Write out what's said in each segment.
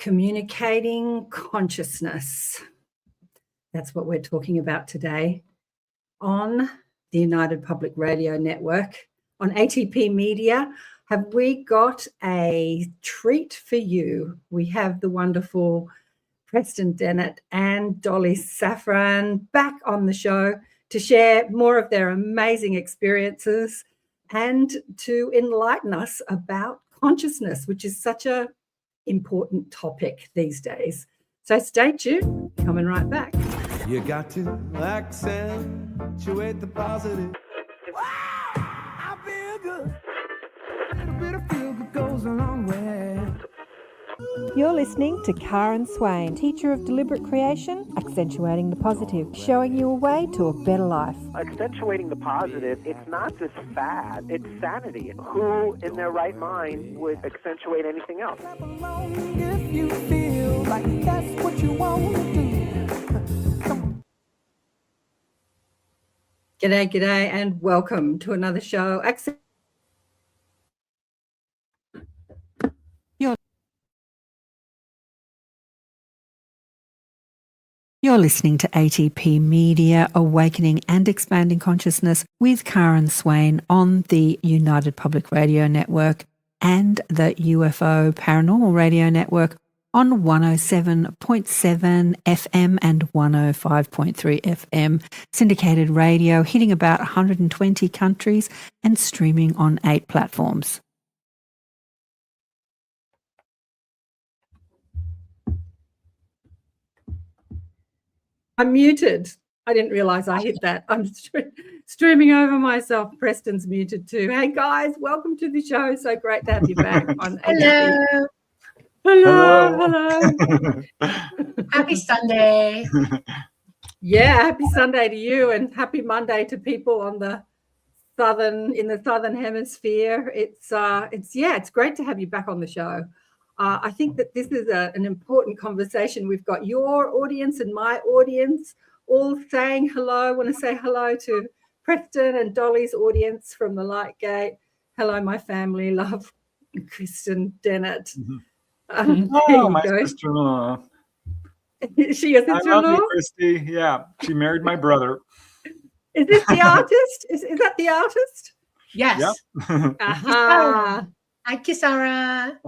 Communicating consciousness. That's what we're talking about today on the United Public Radio Network. On ATP Media, have we got a treat for you? We have the wonderful Preston Dennett and Dolly Safran back on the show to share more of their amazing experiences and to enlighten us about consciousness, which is such a important topic these days. So stay tuned, coming right back. You got to accentuate the positive. Wow, I feel good. A little bit of feel good goes a long way. You're listening to Karen Swain, teacher of deliberate creation, accentuating the positive, showing you a way to a better life. Accentuating the positive, it's not just fad, it's sanity. Who in their right mind would accentuate anything else? If you feel like that's what you want to do. G'day, and welcome to another show. You're listening to ATP Media, Awakening and Expanding Consciousness with Karen Swain on the United Public Radio Network and the UFO Paranormal Radio Network on 107.7 FM and 105.3 FM. Syndicated radio hitting about 120 countries and streaming on 8 platforms. I'm muted. I didn't realise I hit that. I'm streaming over myself. Preston's muted too. Hey guys, welcome to the show. So great to have you back on. Hello. Hello. Happy Sunday. Yeah, happy Sunday to you, and happy Monday to people on the southern hemisphere. It's great to have you back on the show. I think that this is an important conversation. We've got your audience and my audience all saying hello. I want to say hello to Preston and Dolly's audience from the Lightgate. Hello, my family. Love Preston Dennett. Oh, my sister-in-law. Is she your sister-in-law? I love you, Christy. Yeah, she married my brother. Is this the artist? Is that the artist? Yes. Yep. Aha. Hi, Kisara.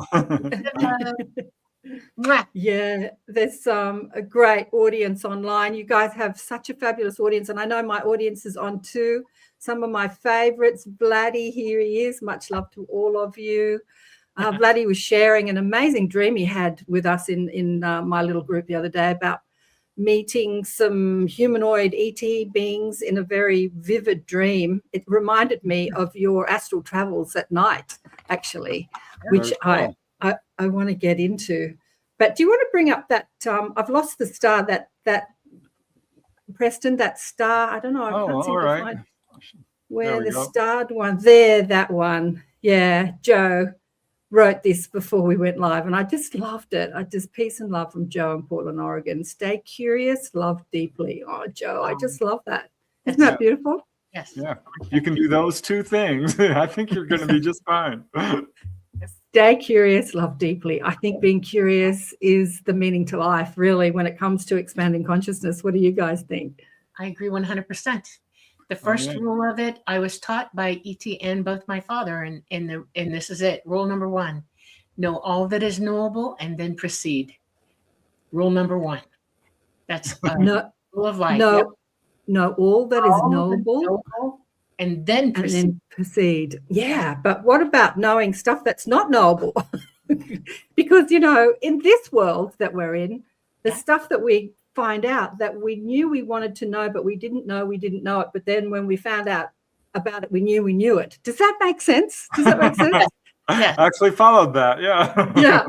Yeah, there's a great audience online. You guys have such a fabulous audience, and I know my audience is on too. Some of my favorites, Vladdy, here he is. Much love to all of you. Vladdy was sharing an amazing dream he had with us in my little group the other day about meeting some humanoid ET beings in a very vivid dream. It reminded me of your astral travels at night, actually, which I want to get into. But do you want to bring up that I've lost the star, that Preston, that star, I don't know, I can't seem to find where the starred one, there, that one. Yeah, Joe wrote this before we went live, and I just loved it. Peace and love from Joe in Portland, Oregon. Stay curious, love deeply. Oh, Joe, I just love that. Isn't that beautiful? Yes. Yeah, you can do those two things. I think you're going to be just fine. Stay curious, love deeply. I think being curious is the meaning to life, really, when it comes to expanding consciousness. What do you guys think? I agree 100%. The first rule of it, I was taught by ET and both my father, and this is it. Rule number 1, know all that is knowable and then proceed. Rule number 1. That's rule of life. Know all that is knowable and then proceed. Yeah, but what about knowing stuff that's not knowable? Because, in this world that we're in, the stuff that we find out that we knew we wanted to know, but we didn't know it. But then when we found out about it, we knew it. Does that make sense? Yeah. I actually followed that. Yeah.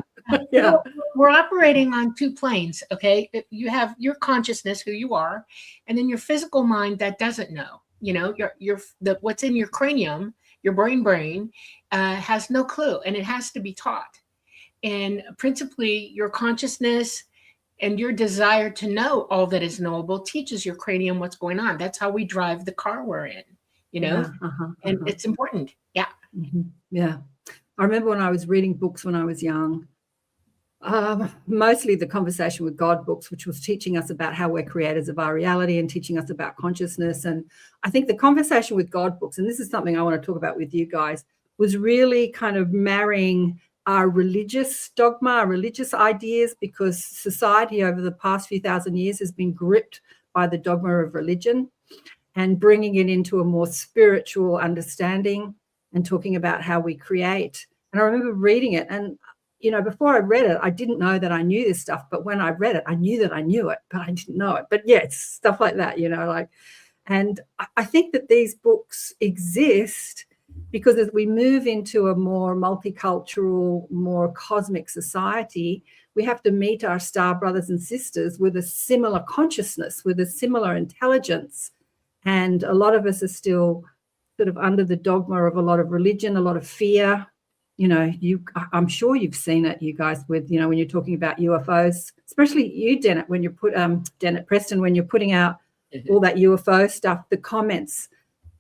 Yeah. We're operating on 2 planes. Okay. You have your consciousness, who you are, and then your physical mind that doesn't know. What's in your cranium, your brain has no clue, and it has to be taught. And principally your consciousness and your desire to know all that is knowable teaches your cranium what's going on. That's how we drive the car we're in, and it's important. Yeah. Yeah. I remember when I was reading books when I was young, Mostly the Conversation with God books, which was teaching us about how we're creators of our reality and teaching us about consciousness. And I think the Conversation with God books, and this is something I want to talk about with you guys, was really kind of marrying our religious dogma, our religious ideas, because society over the past few thousand years has been gripped by the dogma of religion, and bringing it into a more spiritual understanding and talking about how we create. And I remember reading it, and before I read it, I didn't know that I knew this stuff, but when I read it, I knew that I knew it, but I didn't know it. But yeah, it's stuff like that, and I think that these books exist because as we move into a more multicultural, more cosmic society, we have to meet our star brothers and sisters with a similar consciousness, with a similar intelligence. And a lot of us are still sort of under the dogma of a lot of religion, a lot of fear. I'm sure you've seen it, you guys, with, when you're talking about UFOs, especially you, Dennett, when you Preston, when you're putting out all that UFO stuff, the comments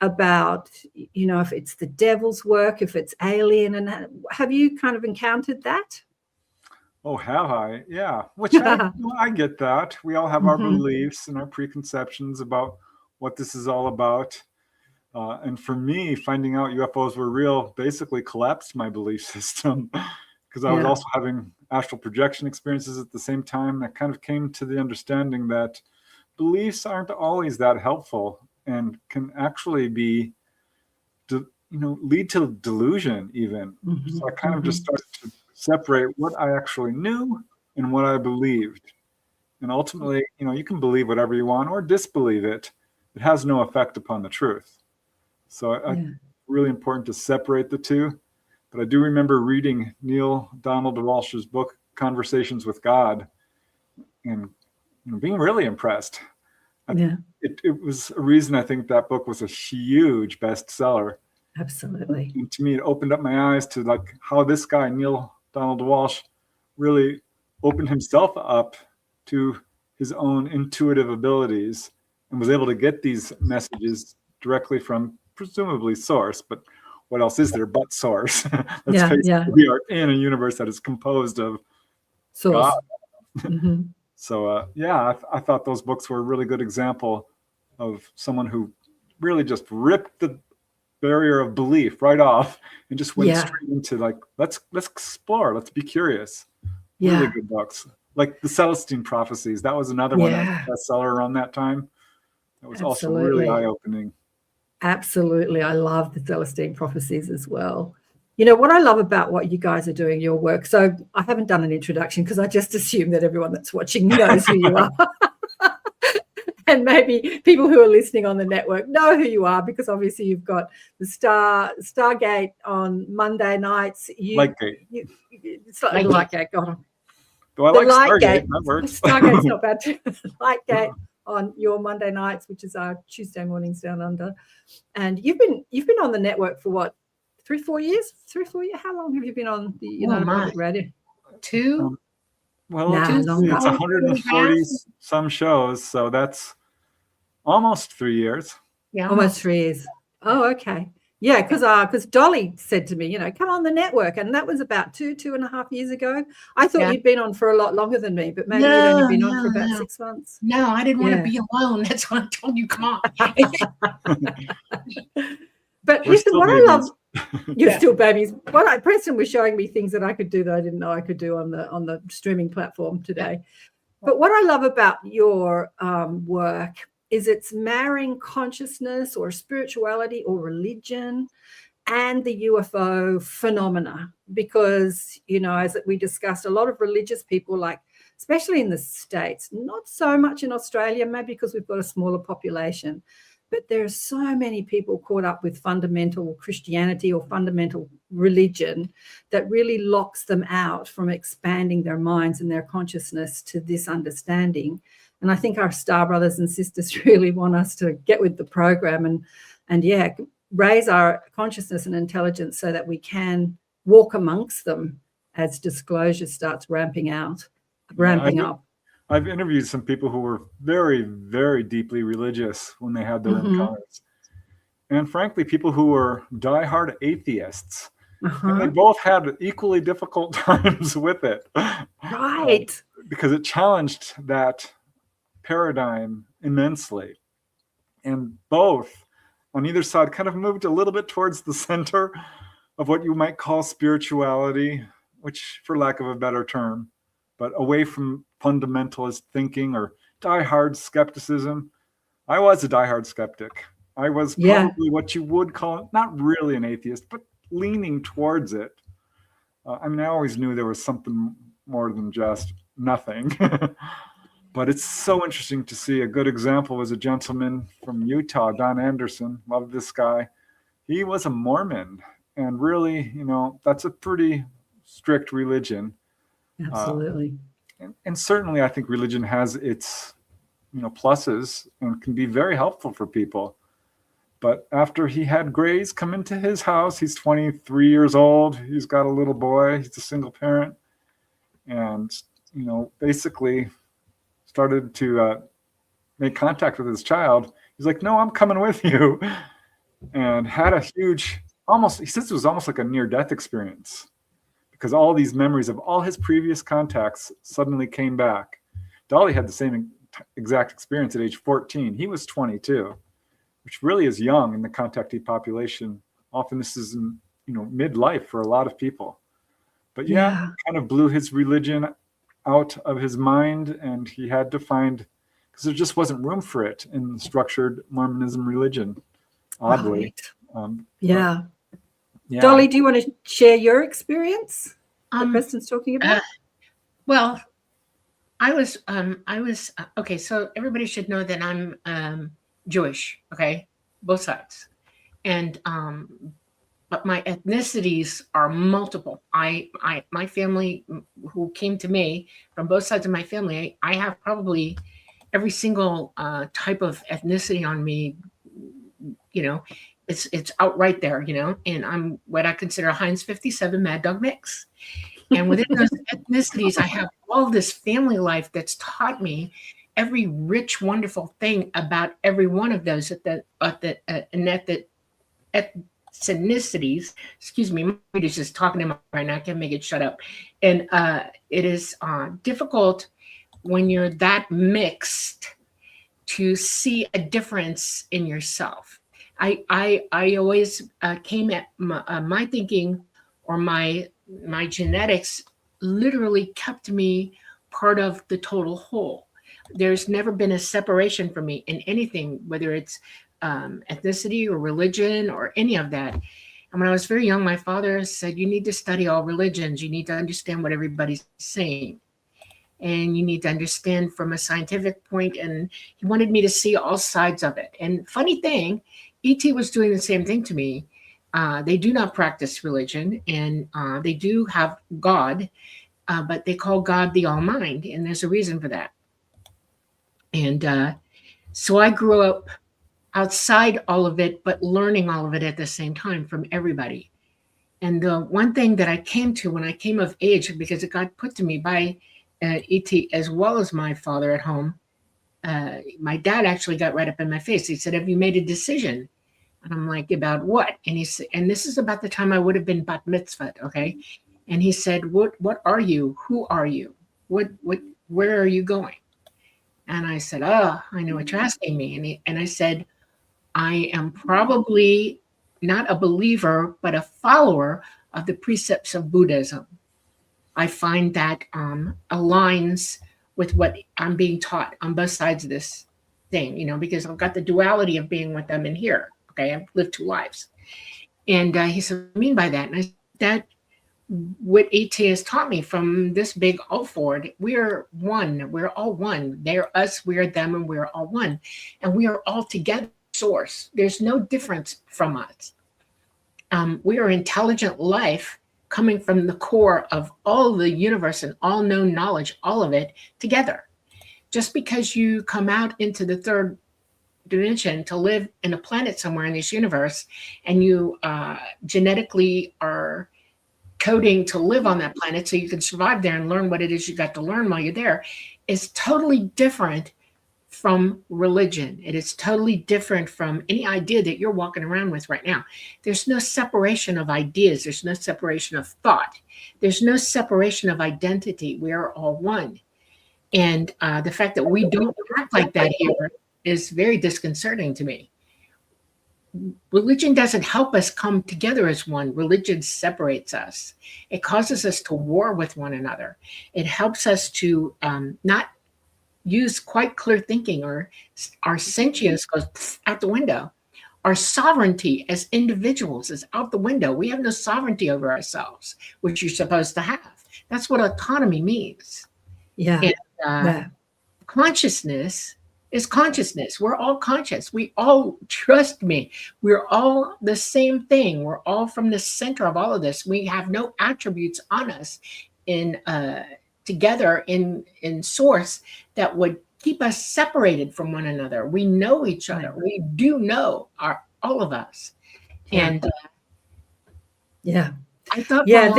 about, if it's the devil's work, if it's alien, and have you kind of encountered that? Oh, have I? Yeah. Which I get that. We all have our beliefs and our preconceptions about what this is all about. And for me, finding out UFOs were real basically collapsed my belief system because I was also having astral projection experiences at the same time. I kind of came to the understanding that beliefs aren't always that helpful and can actually be, lead to delusion even. So I kind of just started to separate what I actually knew and what I believed. And ultimately, you can believe whatever you want or disbelieve it. It has no effect upon the truth. So really important to separate the two. But I do remember reading Neil Donald Walsh's book, Conversations with God, and being really impressed. It was a reason I think that book was a huge bestseller. Absolutely. And to me, it opened up my eyes to how this guy, Neil Donald Walsh, really opened himself up to his own intuitive abilities and was able to get these messages directly from presumably source, but what else is there but source? Let's face it, we are in a universe that is composed of source. God. So I thought those books were a really good example of someone who really just ripped the barrier of belief right off and just went straight into let's explore, let's be curious. Really good books. Like the Celestine Prophecies, that was another one that was a bestseller around that time. That was also really eye-opening. Absolutely. I love the Celestine Prophecies as well. What I love about what you guys are doing, your work. So I haven't done an introduction because I just assume that everyone that's watching knows who you are. And maybe people who are listening on the network know who you are because obviously you've got the Stargate on Monday nights. Lightgate. It's like Lightgate. God. Do I like Stargate? That works. Stargate's not bad too. Lightgate on your Monday nights, which is our Tuesday mornings down under. And you've been on the network for what, 3-4 years? 3-4 years? How long have you been on the United Public Radio? 2. It's 140 some shows, so that's almost 3 years. Yeah, almost 3 years. Oh, okay. Yeah, because Dolly said to me, come on the network, and that was about 2.5 years ago. I thought you'd been on for a lot longer than me, but maybe you'd only been on for about 6 months. No, I didn't want to be alone. That's why I told you, come on. But listen, what babies. I love, you're still babies. Preston was showing me things that I could do that I didn't know I could do on the streaming platform today. But what I love about your work is it's marrying consciousness or spirituality or religion and the UFO phenomena, because, as we discussed, a lot of religious people, especially in the States, not so much in Australia, maybe because we've got a smaller population, but there are so many people caught up with fundamental Christianity or fundamental religion that really locks them out from expanding their minds and their consciousness to this understanding. And I think our star brothers and sisters really want us to get with the program and raise our consciousness and intelligence so that we can walk amongst them as disclosure starts ramping up. I've interviewed some people who were very, very deeply religious when they had their encounters. And frankly, people who were diehard atheists. And they both had equally difficult times with it. Right. Because it challenged that paradigm immensely. And both on either side kind of moved a little bit towards the center of what you might call spirituality, which, for lack of a better term, but away from fundamentalist thinking or diehard skepticism. I was a diehard skeptic. I was probably what you would call, not really an atheist, but leaning towards it. I mean, I always knew there was something more than just nothing. But it's so interesting to see. A good example was a gentleman from Utah, Don Anderson. Love this guy. He was a Mormon. And really, you know, that's a pretty strict religion. Absolutely. And certainly I think religion has its, you know, pluses and can be very helpful for people. But after he had Grays come into his house, he's 23 years old. He's got a little boy. He's a single parent. And, you know, basically started to make contact with his child. He's like, no, I'm coming with you. And had a huge, he says it was almost like a near-death experience, because all these memories of all his previous contacts suddenly came back. Dolly had the same exact experience at age 14. He was 22, which really is young in the contactee population. Often this is in, you know, midlife for a lot of people. But yeah, kind of blew his religion out of his mind, and he had to find, because there just wasn't room for it in structured Mormonism religion, oddly. Right. Yeah. Dolly, do you want to share your experience that Preston's talking about? Well, I was okay. So everybody should know that I'm Jewish. Okay, both sides, and but my ethnicities are multiple. My family who came to me from both sides of my family, I have probably every single type of ethnicity on me. You know, it's out right there, you know, and I'm what I consider a Heinz 57 Mad Dog mix. And within those ethnicities, I have all this family life that's taught me every rich, wonderful thing about every one of those ethnicities. Excuse me, my mind is just talking to me right now. I can't make it shut up. And it is difficult when you're that mixed to see a difference in yourself. I always came at my thinking, or my genetics literally kept me part of the total whole. There's never been a separation for me in anything, whether it's ethnicity or religion or any of that. And when I was very young, my father said, you need to study all religions. You need to understand what everybody's saying. And you need to understand from a scientific point. And he wanted me to see all sides of it. And funny thing, ET was doing the same thing to me. They do not practice religion, and they do have God, but they call God the All-Mind, and there's a reason for that. And so I grew up outside all of it, but learning all of it at the same time from everybody. And the one thing that I came to when I came of age, because it got put to me by ET as well as my father at home, my dad actually got right up in my face. He said, have you made a decision? And I'm like, about what? And he said, and this is about the time I would have been bat mitzvahed, okay? And he said, what are you? Who are you? Where are you going? And I said, oh, I know what you're asking me. And I said, I am probably not a believer, but a follower of the precepts of Buddhism. I find that aligns with what I'm being taught on both sides of this thing, you know, because I've got the duality of being with them in here. Okay, I've lived two lives. And he said, what do you mean by that? And I said, that what ET has taught me from this big all forward, we're one, we're all one. They're us, we're them, and we're all one. And we are all together source. There's no difference from us. We are intelligent life coming from the core of all the universe and all known knowledge, all of it together. Just because you come out into the third dimension to live in a planet somewhere in this universe, and you genetically are coding to live on that planet so you can survive there and learn what it is you got to learn while you're there, is totally different from religion. It is totally different from any idea that you're walking around with right now. There's no separation of ideas. There's no separation of thought. There's no separation of identity. We are all one. And the fact that we don't act like that here is very disconcerting to me. Religion doesn't help us come together as one. Religion separates us. It causes us to war with one another. It helps us to not use quite clear thinking, or our sentience goes out the window. Our sovereignty as individuals is out the window. We have no sovereignty over ourselves, which you're supposed to have. That's what autonomy means. Yeah. And, consciousness is consciousness. We're all conscious. We all, trust me, we're all the same thing. We're all from the center of all of this. We have no attributes on us in together in source that would keep us separated from one another. We know each other. We do know all of us. And I thought, you're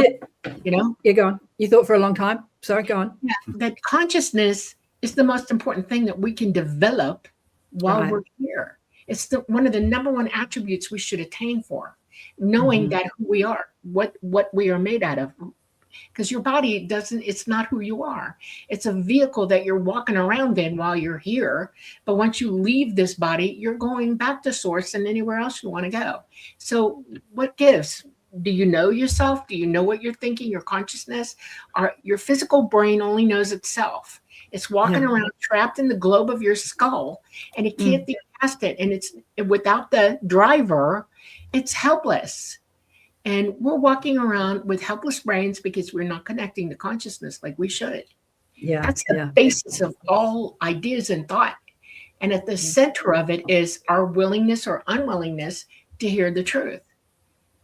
going. You thought for a long time. Sorry, go on. Yeah, that consciousness is the most important thing that we can develop while we're here. It's one of the number one attributes we should attain for, knowing that who we are, what we are made out of. Because your body it's not who you are. It's a vehicle that you're walking around in while you're here. But once you leave this body, you're going back to source and anywhere else you want to go. So what gives? Do you know yourself? Do you know what you're thinking? Your consciousness? Your physical brain only knows itself. It's walking around trapped in the globe of your skull, and it can't think past it. And it's without the driver, it's helpless. And we're walking around with helpless brains because we're not connecting to consciousness like we should. Yeah, that's the basis of all ideas and thought. And at the center of it is our willingness or unwillingness to hear the truth.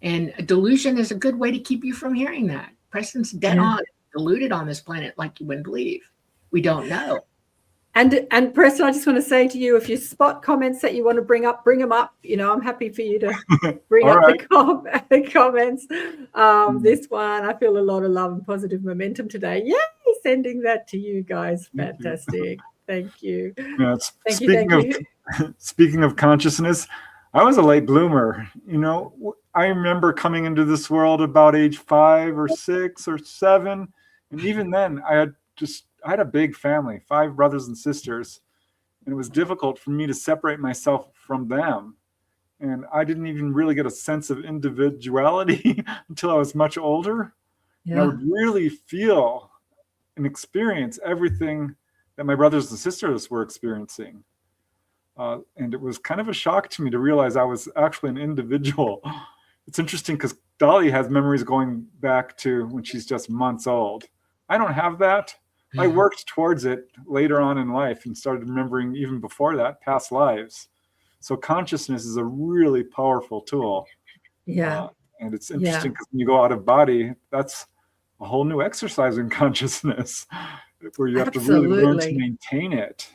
And delusion is a good way to keep you from hearing that. Preston's dead on, deluded on this planet like you wouldn't believe. We don't know. And Preston, I just want to say to you, if you spot comments that you want to bring up, bring them up. You know, I'm happy for you to bring up the comments. This one, I feel a lot of love and positive momentum today. Yay, sending that to you guys. Fantastic. Thank you. Yeah, thank you. Speaking of consciousness, I was a late bloomer. You know, I remember coming into this world about age 5 or 6 or 7. And even then I had a big family, 5 brothers and sisters, and it was difficult for me to separate myself from them. And I didn't even really get a sense of individuality until I was much older. Yeah. And I would really feel and experience everything that my brothers and sisters were experiencing. And it was kind of a shock to me to realize I was actually an individual. It's interesting because Dolly has memories going back to when she's just months old. I don't have that. I worked towards it later on in life and started remembering even before that past lives. So consciousness is a really powerful tool. Yeah. And it's interesting because when you go out of body, that's a whole new exercise in consciousness where you have to really learn to maintain it.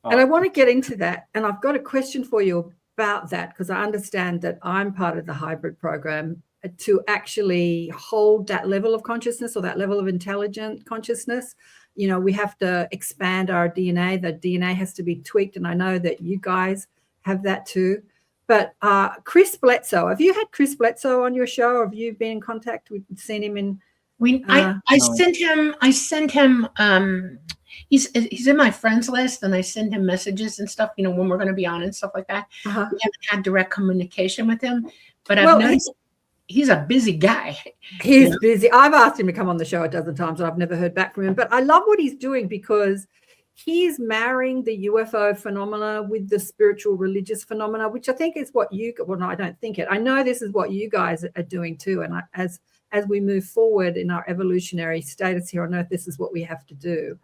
And I want to get into that. And I've got a question for you about that, because I understand that I'm part of the hybrid program to actually hold that level of consciousness or that level of intelligent consciousness. You know, we have to expand our DNA. The DNA has to be tweaked. And I know that you guys have that too. But Chris Bledsoe, have you had Chris Bledsoe on your show? Or have you been in contact with, seen him in? I sent him, he's in my friends list, and I send him messages and stuff, you know, when we're going to be on and stuff like that. We haven't had direct communication with him, but I've noticed he's a busy guy. He's busy. I've asked him to come on the show a dozen times, and I've never heard back from him. But I love what he's doing because he's marrying the UFO phenomena with the spiritual religious phenomena, which I think is what no, I don't think it. I know this is what you guys are doing too. And as we move forward in our evolutionary status here on Earth, this is what we have to do.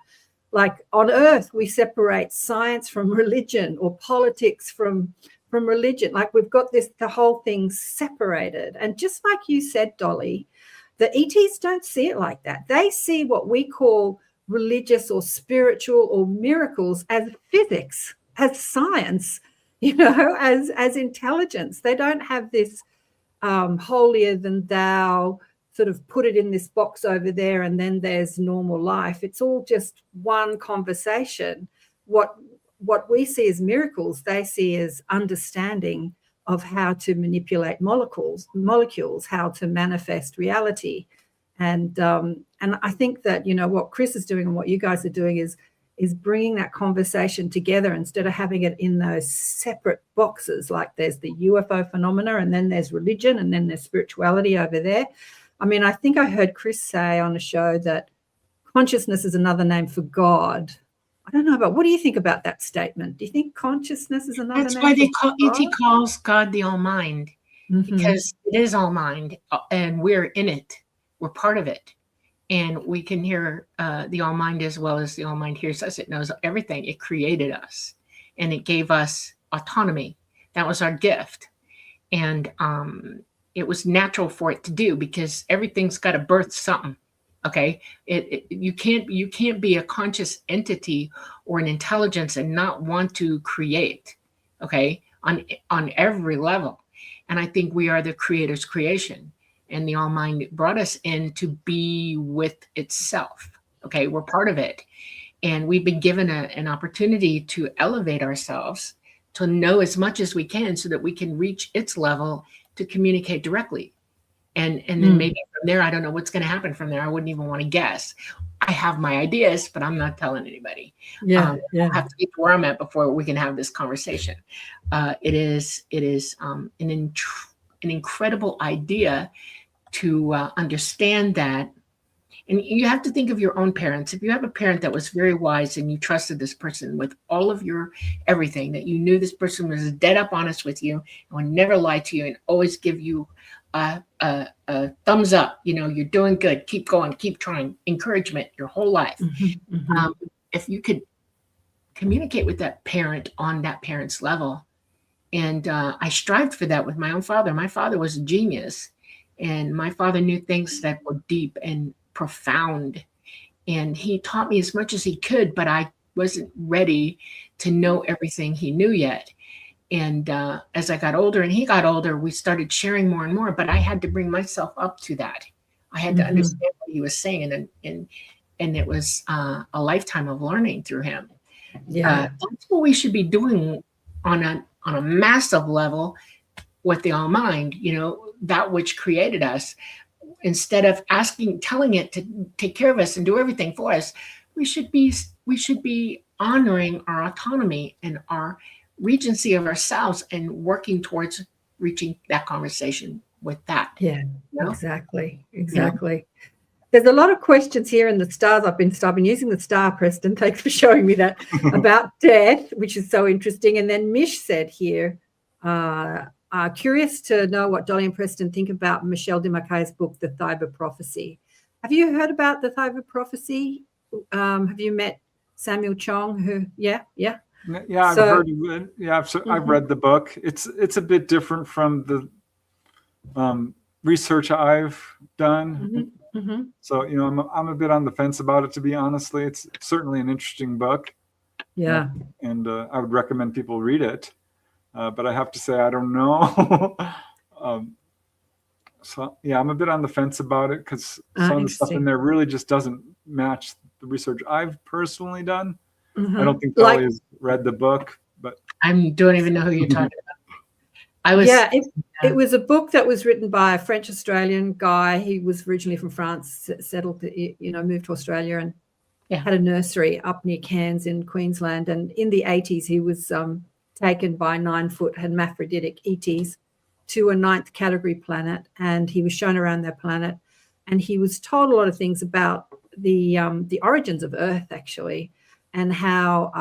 Like on Earth, we separate science from religion, or politics from religion. Like we've got the whole thing separated. And just like you said, Dolly, the ETs don't see it like that. They see what we call religious or spiritual or miracles as physics, as science, you know, as intelligence. They don't have this holier than thou sort of put it in this box over there and then there's normal life. It's all just one conversation. What what we see as miracles, they see as understanding of how to manipulate molecules, how to manifest reality. And I think that, you know, what Chris is doing and what you guys are doing is bringing that conversation together instead of having it in those separate boxes. Like there's the UFO phenomena, and then there's religion, and then there's spirituality over there. I mean, I think I heard Chris say on a show that consciousness is another name for God. I don't know, but what do you think about that statement? Do you think consciousness is another name? That's why they call ET calls God the All Mind, because it is all mind, and we're in it. We're part of it. And we can hear the All Mind as well as the All Mind hears us. It knows everything. It created us, and it gave us autonomy. That was our gift. And it was natural for it to do, because everything's got to birth something. Okay. You can't be a conscious entity or an intelligence and not want to create. Okay. On every level. And I think we are the creator's creation. And the All Mind brought us in to be with itself. Okay, we're part of it. And we've been given an opportunity to elevate ourselves, to know as much as we can so that we can reach its level to communicate directly. And then maybe from there, I don't know what's going to happen from there. I wouldn't even want to guess. I have my ideas, but I'm not telling anybody. I have to get to where I'm at before we can have this conversation. It is an incredible idea to understand that. And you have to think of your own parents. If you have a parent that was very wise and you trusted this person with all of your everything, that you knew this person was dead up honest with you and would never lie to you and always give you a thumbs up, you know, you're doing good, keep going, keep trying, encouragement your whole life. If you could communicate with that parent on that parent's level. And I strived for that with my own father. My father was a genius, and my father knew things that were deep and profound. And he taught me as much as he could, but I wasn't ready to know everything he knew yet. And as I got older and he got older, we started sharing more and more, but I had to bring myself up to that. I had to understand what he was saying, and it was a lifetime of learning through him. That's what we should be doing on a massive level with the All Mind, you know, that which created us. Instead of telling it to take care of us and do everything for us, we should be honoring our autonomy and our regency of ourselves and working towards reaching that conversation with that. Yeah, you know? Exactly. Yeah. There's a lot of questions here in the stars. I've been using the star, Preston. Thanks for showing me that, about death, which is so interesting. And then Mish said here, curious to know what Dolly and Preston think about Michelle DeMarquet's book, The Thiber Prophecy. Have you heard about The Thiber Prophecy? Have you met Samuel Chong? Yeah, I've heard of it. Yeah, I've read the book. It's a bit different from the research I've done. So, you know, I'm a bit on the fence about it, to be honestly. It's certainly an interesting book. Yeah. And I would recommend people read it. But I have to say, I don't know. So, yeah, I'm a bit on the fence about it, because some of the stuff in there really just doesn't match the research I've personally done. I don't think Dolly has read the book, but I don't even know who you're talking about. It was a book that was written by a French Australian guy. He was originally from France, settled, moved to Australia, and had a nursery up near Cairns in Queensland. And in the 80s, he was taken by 9-foot hermaphroditic ETs to a 9th category planet, and he was shown around their planet, and he was told a lot of things about the origins of Earth, actually, and how,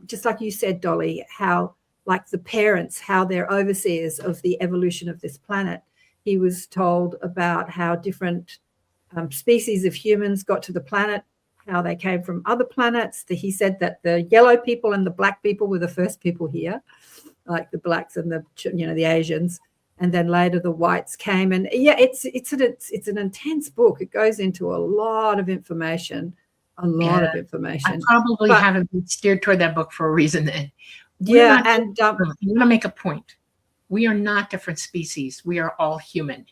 just like you said, Dolly, how, like the parents, how they're overseers of the evolution of this planet. He was told about how different species of humans got to the planet, how they came from other planets. He said that the yellow people and the black people were the first people here, like the blacks and the Asians, and then later the whites came. And it's an intense book. It goes into a lot of information. I probably haven't been steered toward that book for a reason then. I'm going to make a point. We are not different species. We are all human.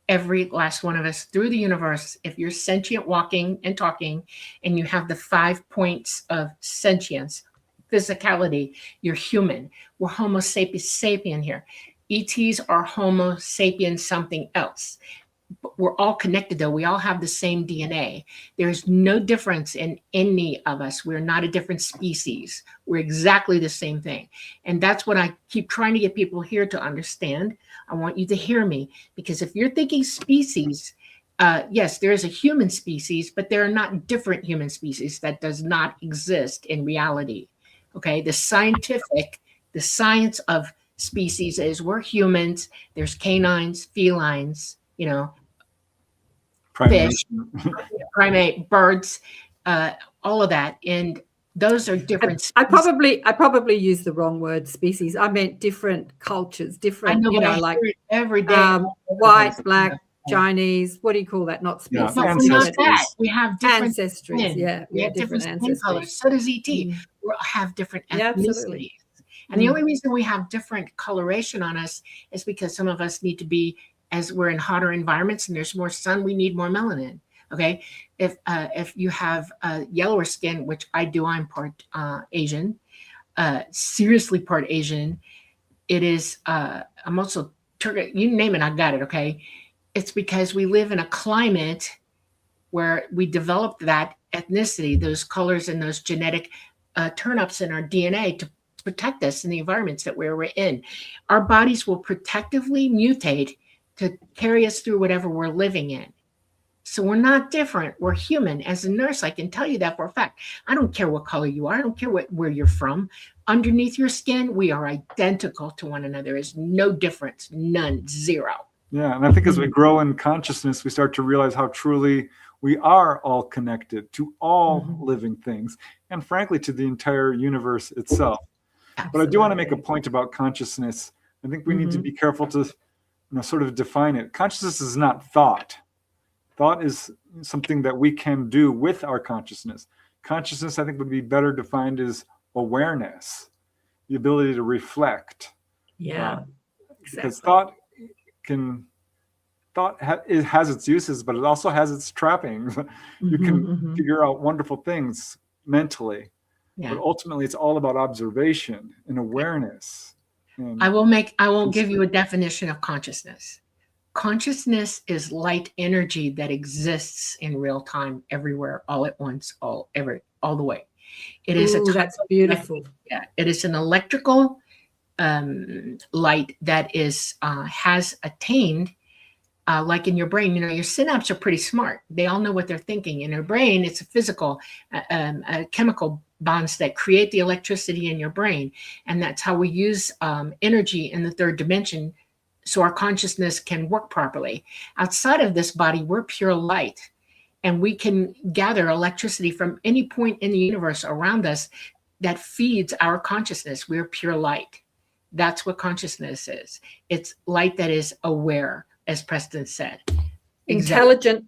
Every last one of us through the universe. If you're sentient, walking and talking, and you have the 5 points of sentience, physicality. You're human. We're Homo sapiens sapien here. ETs are Homo sapiens something else. But we're all connected, though. We all have the same DNA. There's no difference in any of us. We're not a different species. We're exactly the same thing. And that's what I keep trying to get people here to understand. I want you to hear me, because if you're thinking species, yes, there is a human species, but there are not different human species. That does not exist in reality. Okay, the science of species is we're humans, there's canines, felines, you know, fish, primate, birds, all of that. And those are different. I probably used the wrong word, species. I meant different cultures, different, I know, you know, I like every day. white, black, Chinese. What do you call that? Not species. But we're not that. We have different ancestries. skin. Yeah, we have different skin colors. So does ET. We have different ethnicities. Yeah, absolutely. And the only reason we have different coloration on us is because some of us need to be, as we're in hotter environments and there's more sun, we need more melanin. Okay, if you have yellower skin, which I do, I'm part Asian, seriously part Asian. It is I'm also Turkish. You name it, I got it. Okay, it's because we live in a climate where we developed that ethnicity, those colors, and those genetic turn-ups in our DNA to protect us in the environments that we're in. Our bodies will protectively mutate to carry us through whatever we're living in. So we're not different. We're human. As a nurse, I can tell you that for a fact. I don't care what color you are. I don't care where you're from. Underneath your skin, we are identical to one another. There is no difference. None. Zero. Yeah. And I think as we grow in consciousness, we start to realize how truly we are all connected to all living things, and frankly, to the entire universe itself. Absolutely. But I do want to make a point about consciousness. I think we need to be careful to sort of define it. Consciousness is not thought. Thought is something that we can do with our consciousness. Consciousness, I think, would be better defined as awareness, the ability to reflect. Yeah, exactly. Because thought has its uses, but it also has its trappings. You can figure out wonderful things mentally, but ultimately it's all about observation and awareness. And I won't give you a definition of consciousness. Consciousness is light energy that exists in real time, everywhere, all at once, all the way. It is that's beautiful. It is an electrical light that is has attained, like in your brain. You know, your synapses are pretty smart. They all know what they're thinking. In your brain, it's a physical, chemical bonds that create the electricity in your brain, and that's how we use energy in the third dimension, so our consciousness can work properly. Outside of this body, we're pure light, and we can gather electricity from any point in the universe around us that feeds our consciousness. We're pure light. That's what consciousness is. It's light that is aware, as Preston said. Intelligent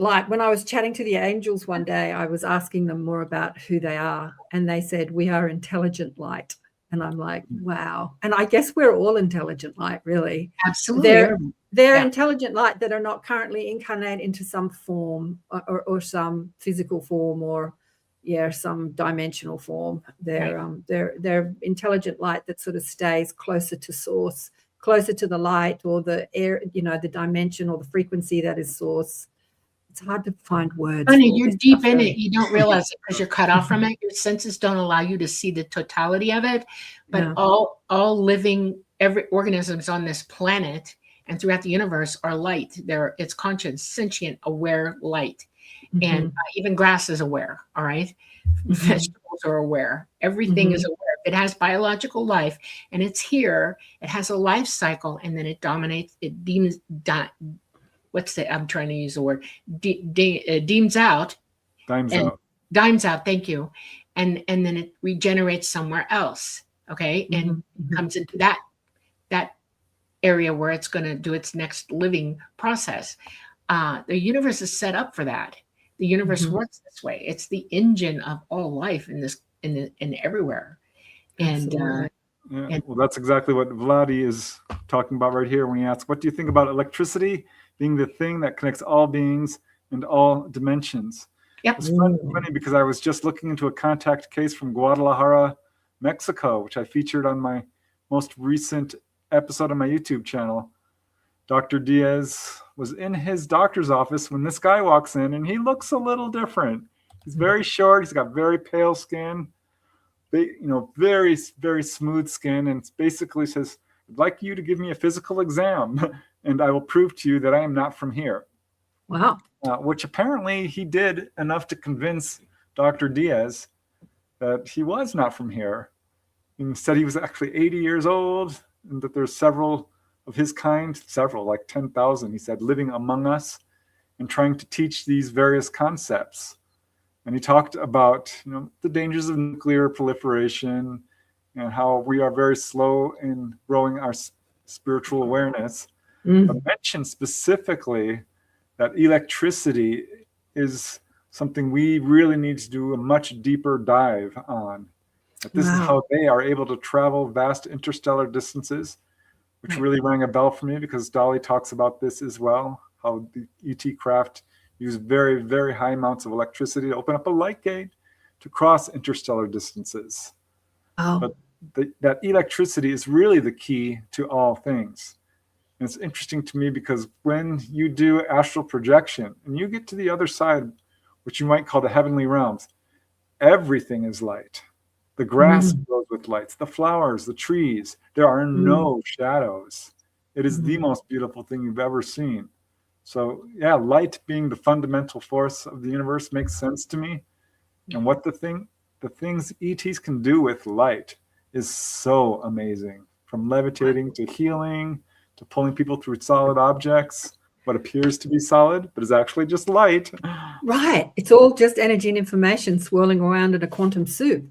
light. When I was chatting to the angels one day, I was asking them more about who they are, and they said, we are intelligent light. And I'm like, wow. And I guess we're all intelligent light, really. Absolutely. They're intelligent light that are not currently incarnate into some form or some physical form or some dimensional form. They're intelligent light that sort of stays closer to source, closer to the light or the air, the dimension or the frequency that is source. It's hard to find words. Honey, you're deep in it. You don't realize it because you're cut off from it. Your senses don't allow you to see the totality of it. But all living, every organisms on this planet and throughout the universe are light. It's conscious, sentient, aware light. And even grass is aware. All right. Vegetables are aware. Everything is aware. It has biological life and it's here. It has a life cycle, and then it dominates. It deems. I'm trying to use the word. Deems out. Dimes out. Thank you. And then it regenerates somewhere else. Okay. And comes into that area where it's going to do its next living process. The universe is set up for that. The universe works this way. It's the engine of all life in everywhere. And well, that's exactly what Vladi is talking about right here when he asks, what do you think about electricity being the thing that connects all beings and all dimensions? Yep. It's funny because I was just looking into a contact case from Guadalajara, Mexico, which I featured on my most recent episode on my YouTube channel. Dr. Diaz was in his doctor's office when this guy walks in, and he looks a little different. He's very short. He's got very pale skin, very, very smooth skin, and basically says, "I'd like you to give me a physical exam, and I will prove to you that I am not from here." Wow. Which apparently he did enough to convince Dr. Diaz that he was not from here. He said he was actually 80 years old, and that there's several of his kind, like 10,000, he said, living among us and trying to teach these various concepts. And he talked about, the dangers of nuclear proliferation and how we are very slow in growing our spiritual awareness. But mentioned specifically that electricity is something we really need to do a much deeper dive on. That this is how they are able to travel vast interstellar distances, which really rang a bell for me because Dolly talks about this as well, how the ET craft use very, very high amounts of electricity to open up a light gate to cross interstellar distances. But that electricity is really the key to all things. And it's interesting to me because when you do astral projection and you get to the other side, which you might call the heavenly realms, everything is light. The grass grows with lights, the flowers, the trees. There are no shadows. It is the most beautiful thing you've ever seen. So yeah, light being the fundamental force of the universe makes sense to me. And what the things ETs can do with light is so amazing. From levitating to healing, to pulling people through solid objects, what appears to be solid, but is actually just light. Right. It's all just energy and information swirling around in a quantum soup.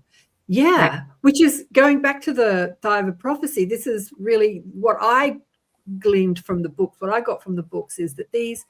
Yeah. Which is going back to the Dive of Prophecy. This is really what I gleaned from the books. What I got from the books is that these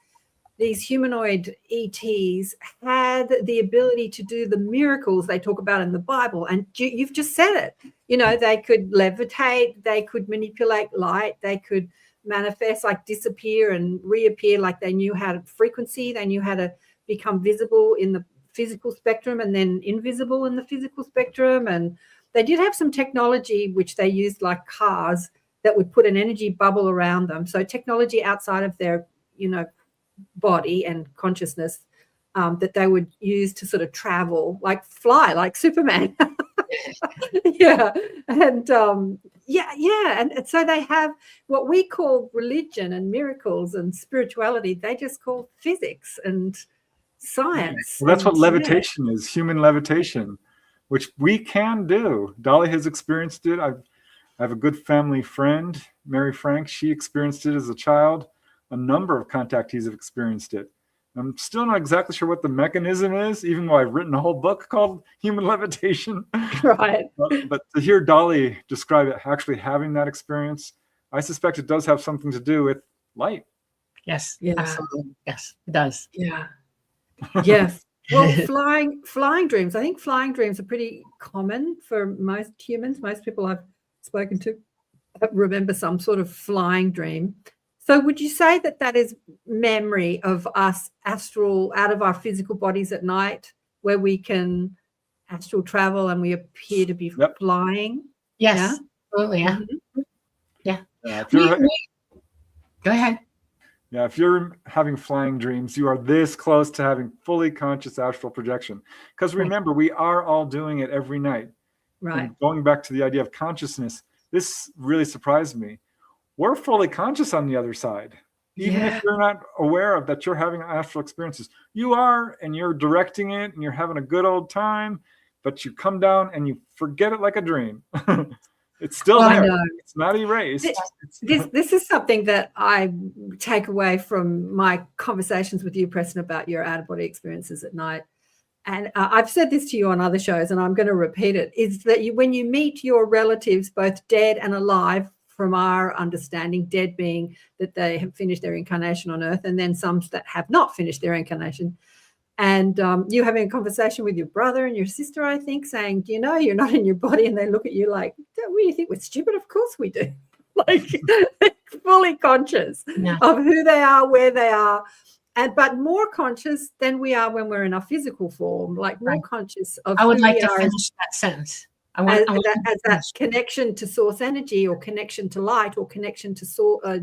humanoid ETs had the ability to do the miracles they talk about in the Bible. And you've just said it. They could levitate, they could manipulate light, they could manifest, like disappear and reappear, like they knew how to frequency, they knew how to become visible in the physical spectrum and then invisible in the physical spectrum. And they did have some technology which they used, like cars that would put an energy bubble around them. So technology outside of their, body and consciousness that they would use to sort of travel, like fly, like Superman. And and so they have what we call religion and miracles and spirituality. They just call physics and science. Well, that's what levitation is, human levitation, which we can do. Dolly has experienced it. I have a good family friend, Mary Frank. She experienced it as a child. A number of contactees have experienced it. I'm still not exactly sure what the mechanism is, even though I've written a whole book called Human Levitation. Right. But to hear Dolly describe it, actually having that experience, I suspect it does have something to do with light. Yes. Yeah. Absolutely. Yes, it does. Yeah. Yes. Well, flying dreams. I think flying dreams are pretty common for most humans. Most people I've spoken to remember some sort of flying dream. So would you say that is memory of us astral out of our physical bodies at night, where we can astral travel and we appear to be flying? Yes, yeah? Absolutely. Yeah. Mm-hmm. Yeah. Go ahead. Yeah, if you're having flying dreams, you are this close to having fully conscious astral projection. Because remember, we are all doing it every night. Right. And going back to the idea of consciousness, this really surprised me. We're fully conscious on the other side. Even if you're not aware of that you're having astral experiences. You are, and you're directing it, and you're having a good old time, but you come down and you forget it like a dream. It's still there. It's not erased. This is something that I take away from my conversations with you, Preston, about your out-of-body experiences at night. And I've said this to you on other shows, and I'm going to repeat it, is that when you meet your relatives, both dead and alive, from our understanding, dead being that they have finished their incarnation on Earth, and then some that have not finished their incarnation. And you having a conversation with your brother and your sister, I think, saying, do you know you're not in your body? And they look at you like, what do you think, we're stupid? Of course we do. Like, fully conscious of who they are, where they are. but more conscious than we are when we're in our physical form, like more conscious of I would who like we to are finish that sentence. as that connection to source energy, or connection to light, or connection to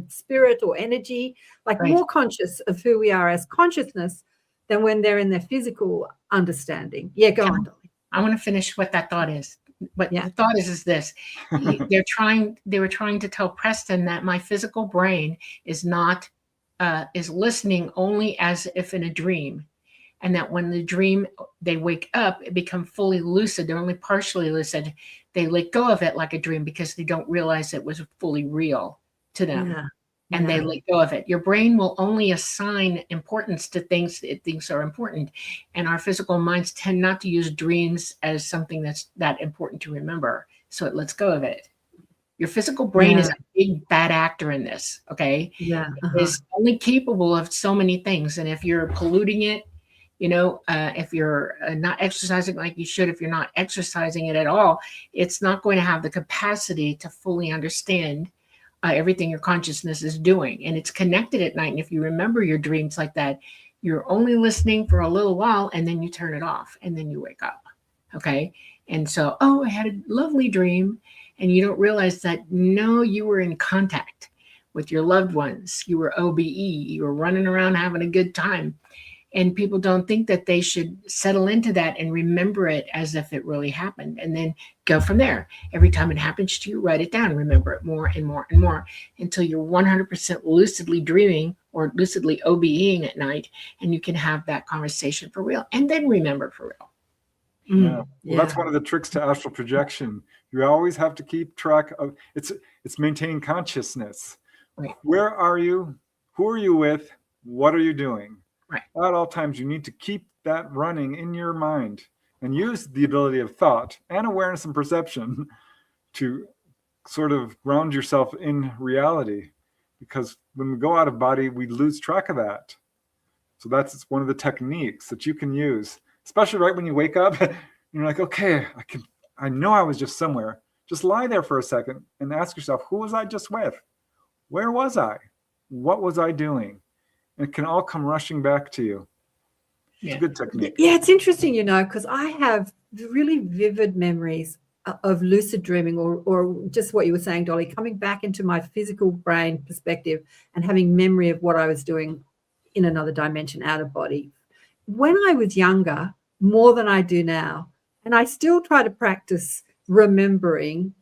spirit or energy, like more conscious of who we are as consciousness than when they're in their physical understanding. Yeah, go on, Dolly. I want to finish what that thought is. But the thought is this: they were trying to tell Preston that my physical brain is not is listening only as if in a dream, and that when the dream they wake up, it become fully lucid. They're only partially lucid. They let go of it like a dream because they don't realize it was fully real to them. Yeah. And they let go of it. Your brain will only assign importance to things it thinks are important. And our physical minds tend not to use dreams as something that's that important to remember. So it lets go of it. Your physical brain is a big bad actor in this, okay? Yeah. It is only capable of so many things. And if you're polluting it, if you're not exercising like you should, if you're not exercising it at all, it's not going to have the capacity to fully understand everything your consciousness is doing. And it's connected at night. And if you remember your dreams like that, you're only listening for a little while and then you turn it off and then you wake up. Okay. And so, I had a lovely dream. And you don't realize that, no, you were in contact with your loved ones. You were OBE. You were running around having a good time. And people don't think that they should settle into that and remember it as if it really happened, and then go from there. Every time it happens to you, write it down, remember it more and more and more until you're 100% lucidly dreaming or lucidly OBEing at night, and you can have that conversation for real and then remember for real. Yeah. Well, that's one of the tricks to astral projection. You always have to keep track of it's maintaining consciousness. Right. Where are you? Who are you with? What are you doing? Right. At all times, you need to keep that running in your mind and use the ability of thought and awareness and perception to sort of ground yourself in reality. Because when we go out of body, we lose track of that. So that's one of the techniques that you can use, especially right when you wake up. You're like, okay, I know I was just somewhere. Just lie there for a second and ask yourself, who was I just with? Where was I? What was I doing? It can all come rushing back to you. It's a good technique. Yeah, it's interesting, because I have really vivid memories of lucid dreaming, or just what you were saying, Dolly, coming back into my physical brain perspective and having memory of what I was doing in another dimension, out of body. When I was younger, more than I do now, and I still try to practice remembering.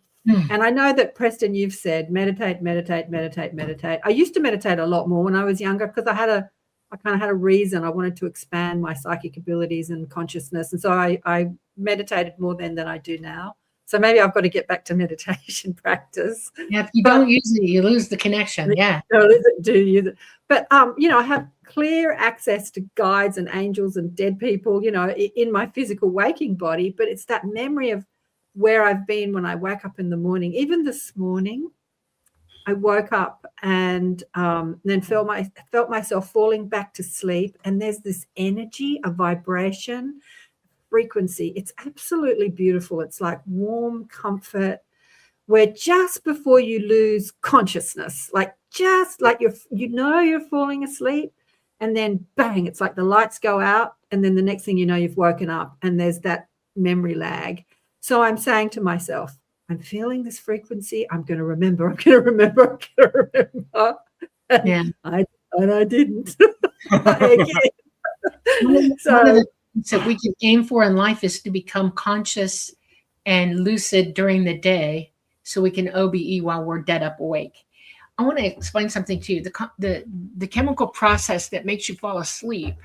And I know that, Preston, you've said meditate, meditate, meditate, meditate. I used to meditate a lot more when I was younger because I kind of had a reason. I wanted to expand my psychic abilities and consciousness. And so I meditated more then than I do now. So maybe I've got to get back to meditation practice. Yeah, if you don't use it, you lose the connection. Yeah. Do use it. But, I have clear access to guides and angels and dead people, in my physical waking body. But it's that memory of where I've been when I wake up in the morning. Even this morning, I woke up and then felt myself falling back to sleep. And there's this energy, a vibration, frequency. It's absolutely beautiful. It's like warm comfort, where just before you lose consciousness, just like you're falling asleep, and then bang, it's like the lights go out, and then the next thing you know, you've woken up, and there's that memory lag. So I'm saying to myself, I'm feeling this frequency. I'm going to remember. I'm going to remember. And I didn't. So we can aim for in life is to become conscious and lucid during the day, so we can OBE while we're dead up awake. I want to explain something to you. The chemical process that makes you fall asleep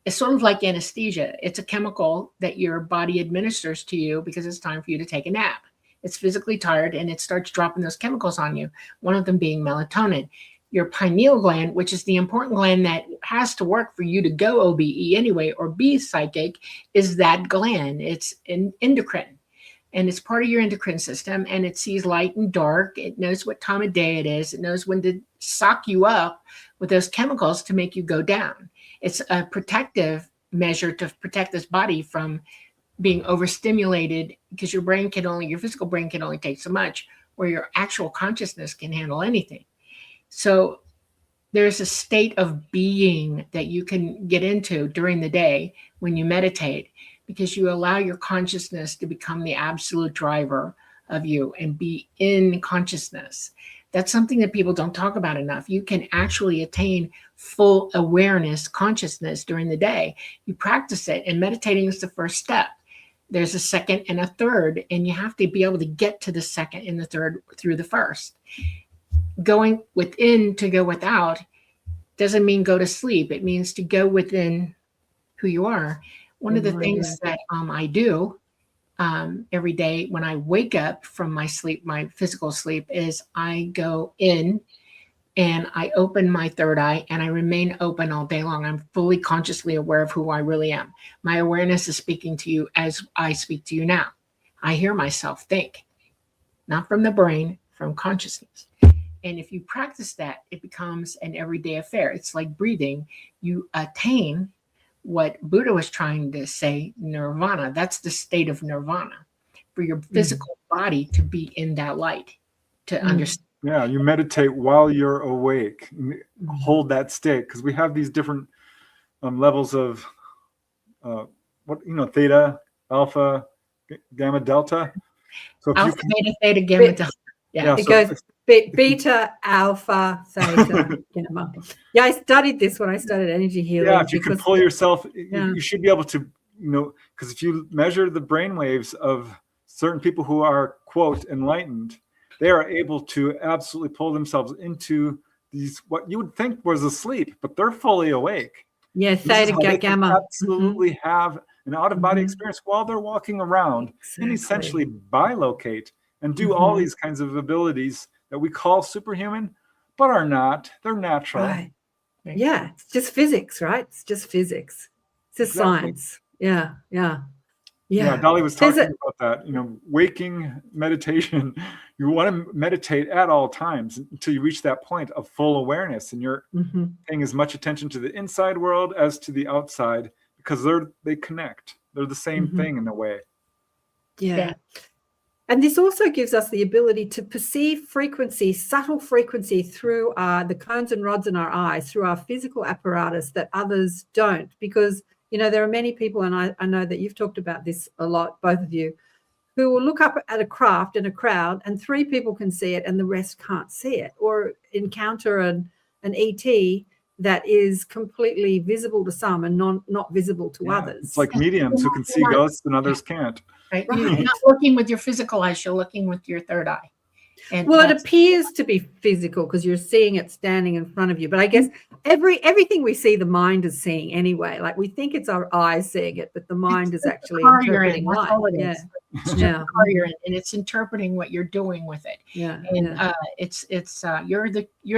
is sort of like anesthesia. It's a chemical that your body administers to you because it's time for you to take a nap. It's physically tired and it starts dropping those chemicals on you, one of them being melatonin. Your pineal gland, which is the important gland that has to work for you to go OBE anyway or be psychic, is that gland. It's an endocrine. And it's part of your endocrine system, and it sees light and dark. It knows what time of day it is. It knows when to sock you up with those chemicals to make you go down. It's a protective measure to protect this body from being overstimulated, because your physical brain can only take so much, where your actual consciousness can handle anything. So there's a state of being that you can get into during the day when you meditate, because you allow your consciousness to become the absolute driver of you and be in consciousness. That's something that people don't talk about enough. You can actually attain full awareness, consciousness during the day. You practice it, and meditating is the first step. There's a second and a third, and you have to be able to get to the second and the third through the first. Going within to go without doesn't mean go to sleep. It means to go within who you are. One of the things that I do every day when I wake up from my sleep, my physical sleep, is I go in and I open my third eye and I remain open all day long. I'm fully consciously aware of who I really am. My awareness is speaking to you as I speak to you now. I hear myself think, not from the brain, from consciousness. And if you practice that, it becomes an everyday affair. It's like breathing. You attain what Buddha was trying to say, nirvana. That's the state of nirvana, for your physical body to be in that light, to understand. Yeah, you meditate while you're awake. Hold that state, because we have these different levels of theta, alpha, gamma, delta. So if Alpha, beta, theta, gamma, delta. Yeah, it goes beta, alpha, theta, gamma. Yeah, I studied this when I studied energy healing. Yeah, if you can pull yourself, you should be able to, because if you measure the brain waves of certain people who are, quote, enlightened, they are able to absolutely pull themselves into these, what you would think was asleep, but they're fully awake. Yeah, theta, gamma. Absolutely have an out-of-body experience while they're walking around and essentially bilocate and do all these kinds of abilities that we call superhuman, but are not. They're natural. Right. Yeah, it's just physics, right? It's just physics. It's just science. Yeah. Dolly was talking about that. Waking meditation, you want to meditate at all times until you reach that point of full awareness, and you're paying as much attention to the inside world as to the outside, because they connect. They're the same thing in a way. Yeah. And this also gives us the ability to perceive frequency, subtle frequency, through the cones and rods in our eyes, through our physical apparatus, that others don't. Because, there are many people, and I know that you've talked about this a lot, both of you, who will look up at a craft in a crowd and 3 people can see it and the rest can't see it, or encounter an ET that is completely visible to some and not visible to others. It's like mediums who can see ghosts and others can't. Right? You're not looking with your physical eyes, you're looking with your third eye. And it appears to be physical because you're seeing it standing in front of you. But I guess everything we see, the mind is seeing anyway. Like, we think it's our eyes seeing it, but the mind is actually interpreting light. It's the car you're in, and it's interpreting what you're doing with it. You're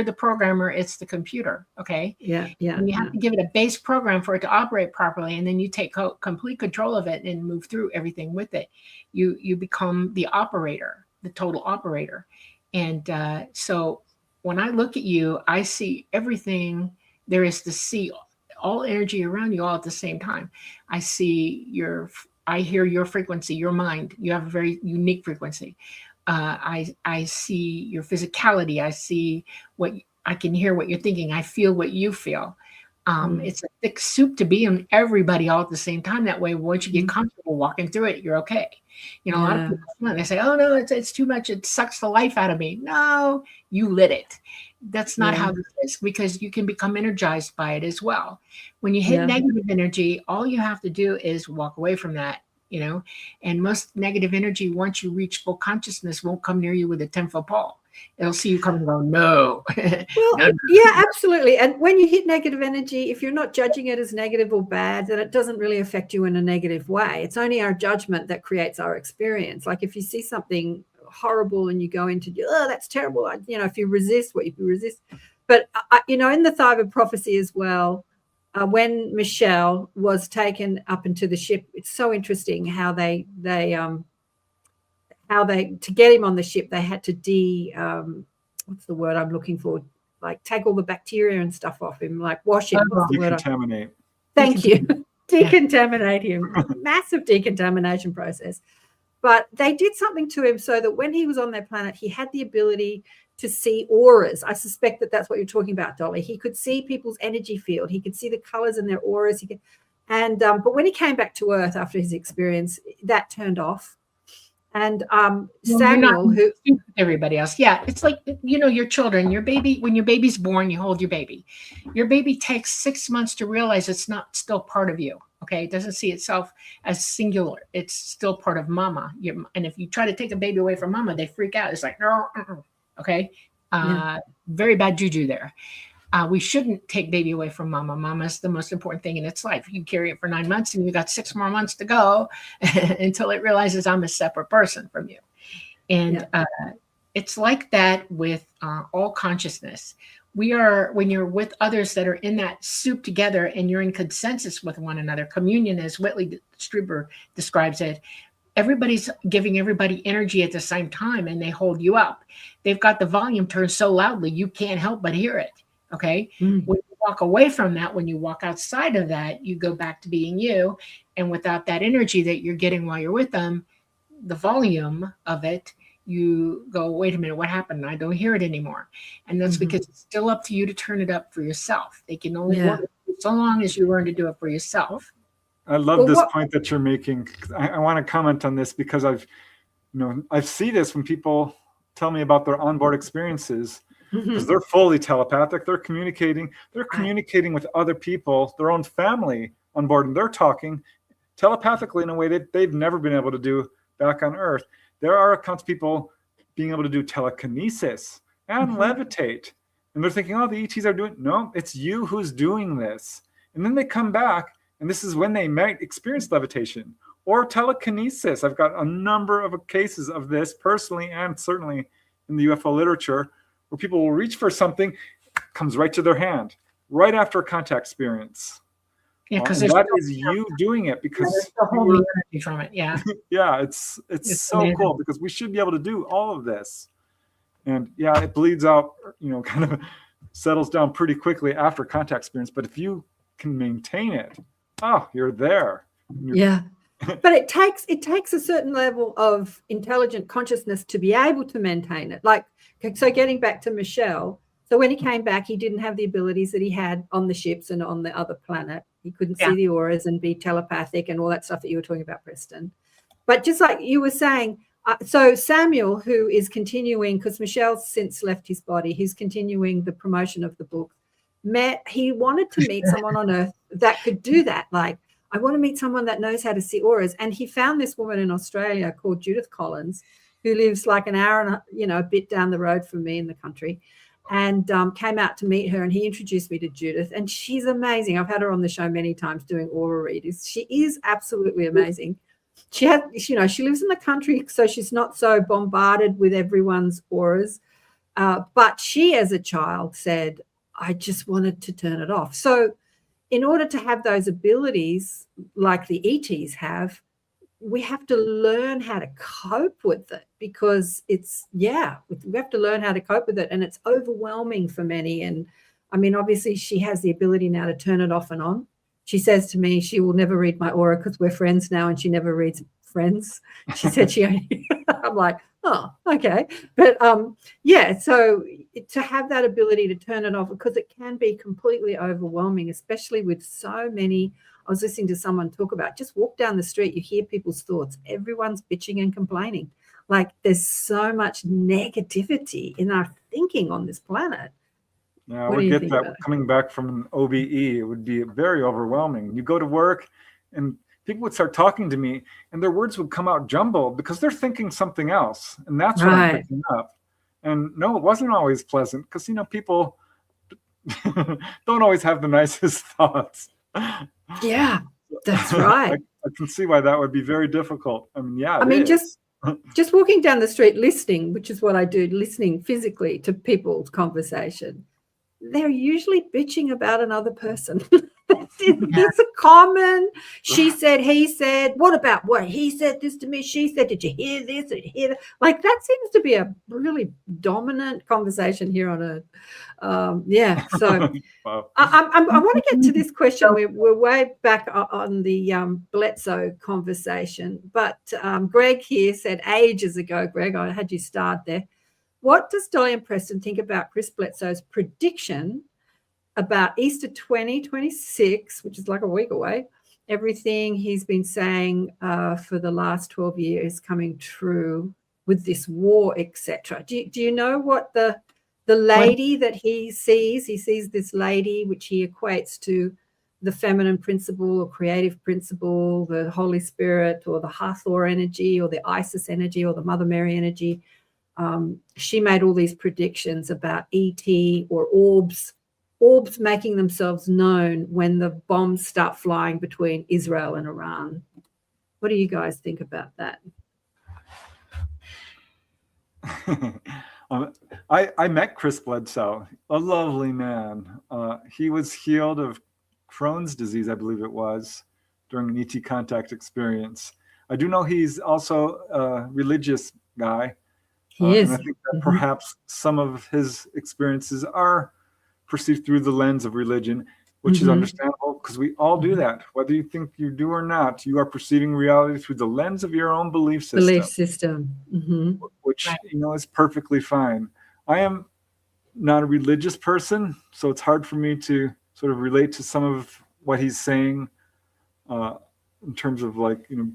the programmer, it's the computer. Okay. And you have to give it a base program for it to operate properly, and then you take complete control of it and move through everything with it. You become the operator, the total operator. And so when I look at you, I see everything there is to see, all energy around you all at the same time. I hear your frequency, your mind. You have a very unique frequency. I see your physicality. I see I can hear what you're thinking. I feel what you feel. It's a thick soup to be in everybody all at the same time. That way, once you get comfortable walking through it, you're okay. A lot of people, they say, "Oh no, it's too much. It sucks the life out of me." No, you lit it. That's not how this is, because you can become energized by it as well. When you hit negative energy, all you have to do is walk away from that. And most negative energy, once you reach full consciousness, won't come near you with a 10-foot pole. It'll see you come and go, no. Well, yeah, absolutely. And when you hit negative energy, if you're not judging it as negative or bad, then it doesn't really affect you in a negative way. It's only our judgment that creates our experience. Like, if you see something horrible and you go into, that's terrible. If you resist, But, in the Thyroid prophecy as well, when Michelle was taken up into the ship, it's so interesting how they to get him on the ship, they had to what's the word I'm looking for? Like, take all the bacteria and stuff off him, like wash him. Decontaminate. Thank you. Decontaminate him. Massive decontamination process. But they did something to him so that when he was on their planet, he had the ability to see auras. I suspect that that's what you're talking about, Dolly. He could see people's energy field. He could see the colors in their auras. But when he came back to Earth after his experience, that turned off. And Samuel, who everybody else, it's like, your children, your baby, when your baby's born, you hold your baby. Your baby takes 6 months to realize it's not still part of you. Okay, it doesn't see itself as singular. It's still part of mama. And if you try to take a baby away from mama, they freak out. It's like, no, okay, very bad juju there. We shouldn't take baby away from mama. Mama's the most important thing in its life. You carry it for 9 months and you got 6 more months to go until it realizes I'm a separate person from you. And it's like that with all consciousness. When you're with others that are in that soup together and you're in consensus with one another, communion, as Whitley Strieber describes it, everybody's giving everybody energy at the same time and they hold you up. They've got the volume turned so loudly you can't help but hear it. Okay. When you walk away from that, when you walk outside of that, you go back to being you. And without that energy that you're getting while you're with them, the volume of it, you go, wait a minute, what happened? I don't hear it anymore. And that's because it's still up to you to turn it up for yourself. They can only work with you so long as you learn to do it for yourself. I love this point that you're making. I want to comment on this because I see this when people tell me about their onboard experiences. Because they're fully telepathic, they're communicating with other people, their own family on board, and they're talking telepathically in a way that they've never been able to do back on Earth. There are accounts of people being able to do telekinesis and levitate, and they're thinking, oh, the ETs are doing. No, it's you who's doing this. And then they come back, and this is when they might experience levitation or telekinesis. I've got a number of cases of this personally and certainly in the UFO literature, where people will reach for something, comes right to their hand, right after a contact experience. Yeah, because that is you doing it because holding energy from it. Yeah. It's so amazing. Cool because we should be able to do all of this. And it bleeds out, kind of settles down pretty quickly after contact experience. But if you can maintain it, you're there. But it takes a certain level of intelligent consciousness to be able to maintain it. So getting back to Michelle, so when he came back, he didn't have the abilities that he had on the ships and on the other planet. He couldn't see the auras and be telepathic and all that stuff that you were talking about, Preston. But just like you were saying, so Samuel, who is continuing, because Michelle's since left his body, he's continuing the promotion of the book. He wanted to meet someone on Earth that could do that. Like, I want to meet someone that knows how to see auras. And he found this woman in Australia called Judith Collins, who lives like an hour and a bit down the road from me in the country, and came out to meet her. And he introduced me to Judith, and she's amazing. I've had her on the show many times doing aura readings. She is absolutely amazing. She lives in the country, so she's not so bombarded with everyone's auras. But she, as a child, said, I just wanted to turn it off. So in order to have those abilities like the ETs have, we have to learn how to cope with it because we have to learn how to cope with it, and it's overwhelming for many. And I mean, obviously she has the ability now to turn it off and on. She says to me, she will never read my aura because we're friends now, and she never reads friends. She said she only, I'm like, oh, okay. But so to have that ability to turn it off, because it can be completely overwhelming, especially with so many. I was listening to someone talk about, just walk down the street, you hear people's thoughts. Everyone's bitching and complaining. Like, there's so much negativity in our thinking on this planet. Yeah, I would get that coming back from an OBE. It would be very overwhelming. You go to work and people would start talking to me and their words would come out jumbled because they're thinking something else. And that's what I'm picking up. And no, it wasn't always pleasant because, people don't always have the nicest thoughts. Yeah, that's right. I can see why that would be very difficult. I mean, just walking down the street listening, which is what I do, listening physically to people's conversation, they're usually bitching about another person. It's a common, she said, he said, what about what he said this to me, she said, did you hear this, did you hear that? Like, that seems to be a really dominant conversation here on Earth. So wow. I want to get to this question. We're way back on the Bledsoe conversation, but Greg here said ages ago, Greg, I had you start there. what does Dolly and Preston think about Chris Bledsoe's prediction about Easter 2026, which is like a week away? Everything he's been saying for the last 12 years coming true with this war, etc. Do you know what the lady that he sees this lady, which he equates to the feminine principle or creative principle, the Holy Spirit or the Hathor energy or the Isis energy or the Mother Mary energy. She made all these predictions about ET or orbs making themselves known when the bombs start flying between Israel and Iran. What do you guys think about that? I met Chris Bledsoe, a lovely man. He was healed of Crohn's disease, I believe it was, during an ET contact experience. I do know he's also a religious guy. He is. And I think that perhaps some of his experiences are perceived through the lens of religion, which is understandable because we all do that. Whether you think you do or not, you are perceiving reality through the lens of your own belief system. Which, is perfectly fine. I am not a religious person, so it's hard for me to sort of relate to some of what he's saying in terms of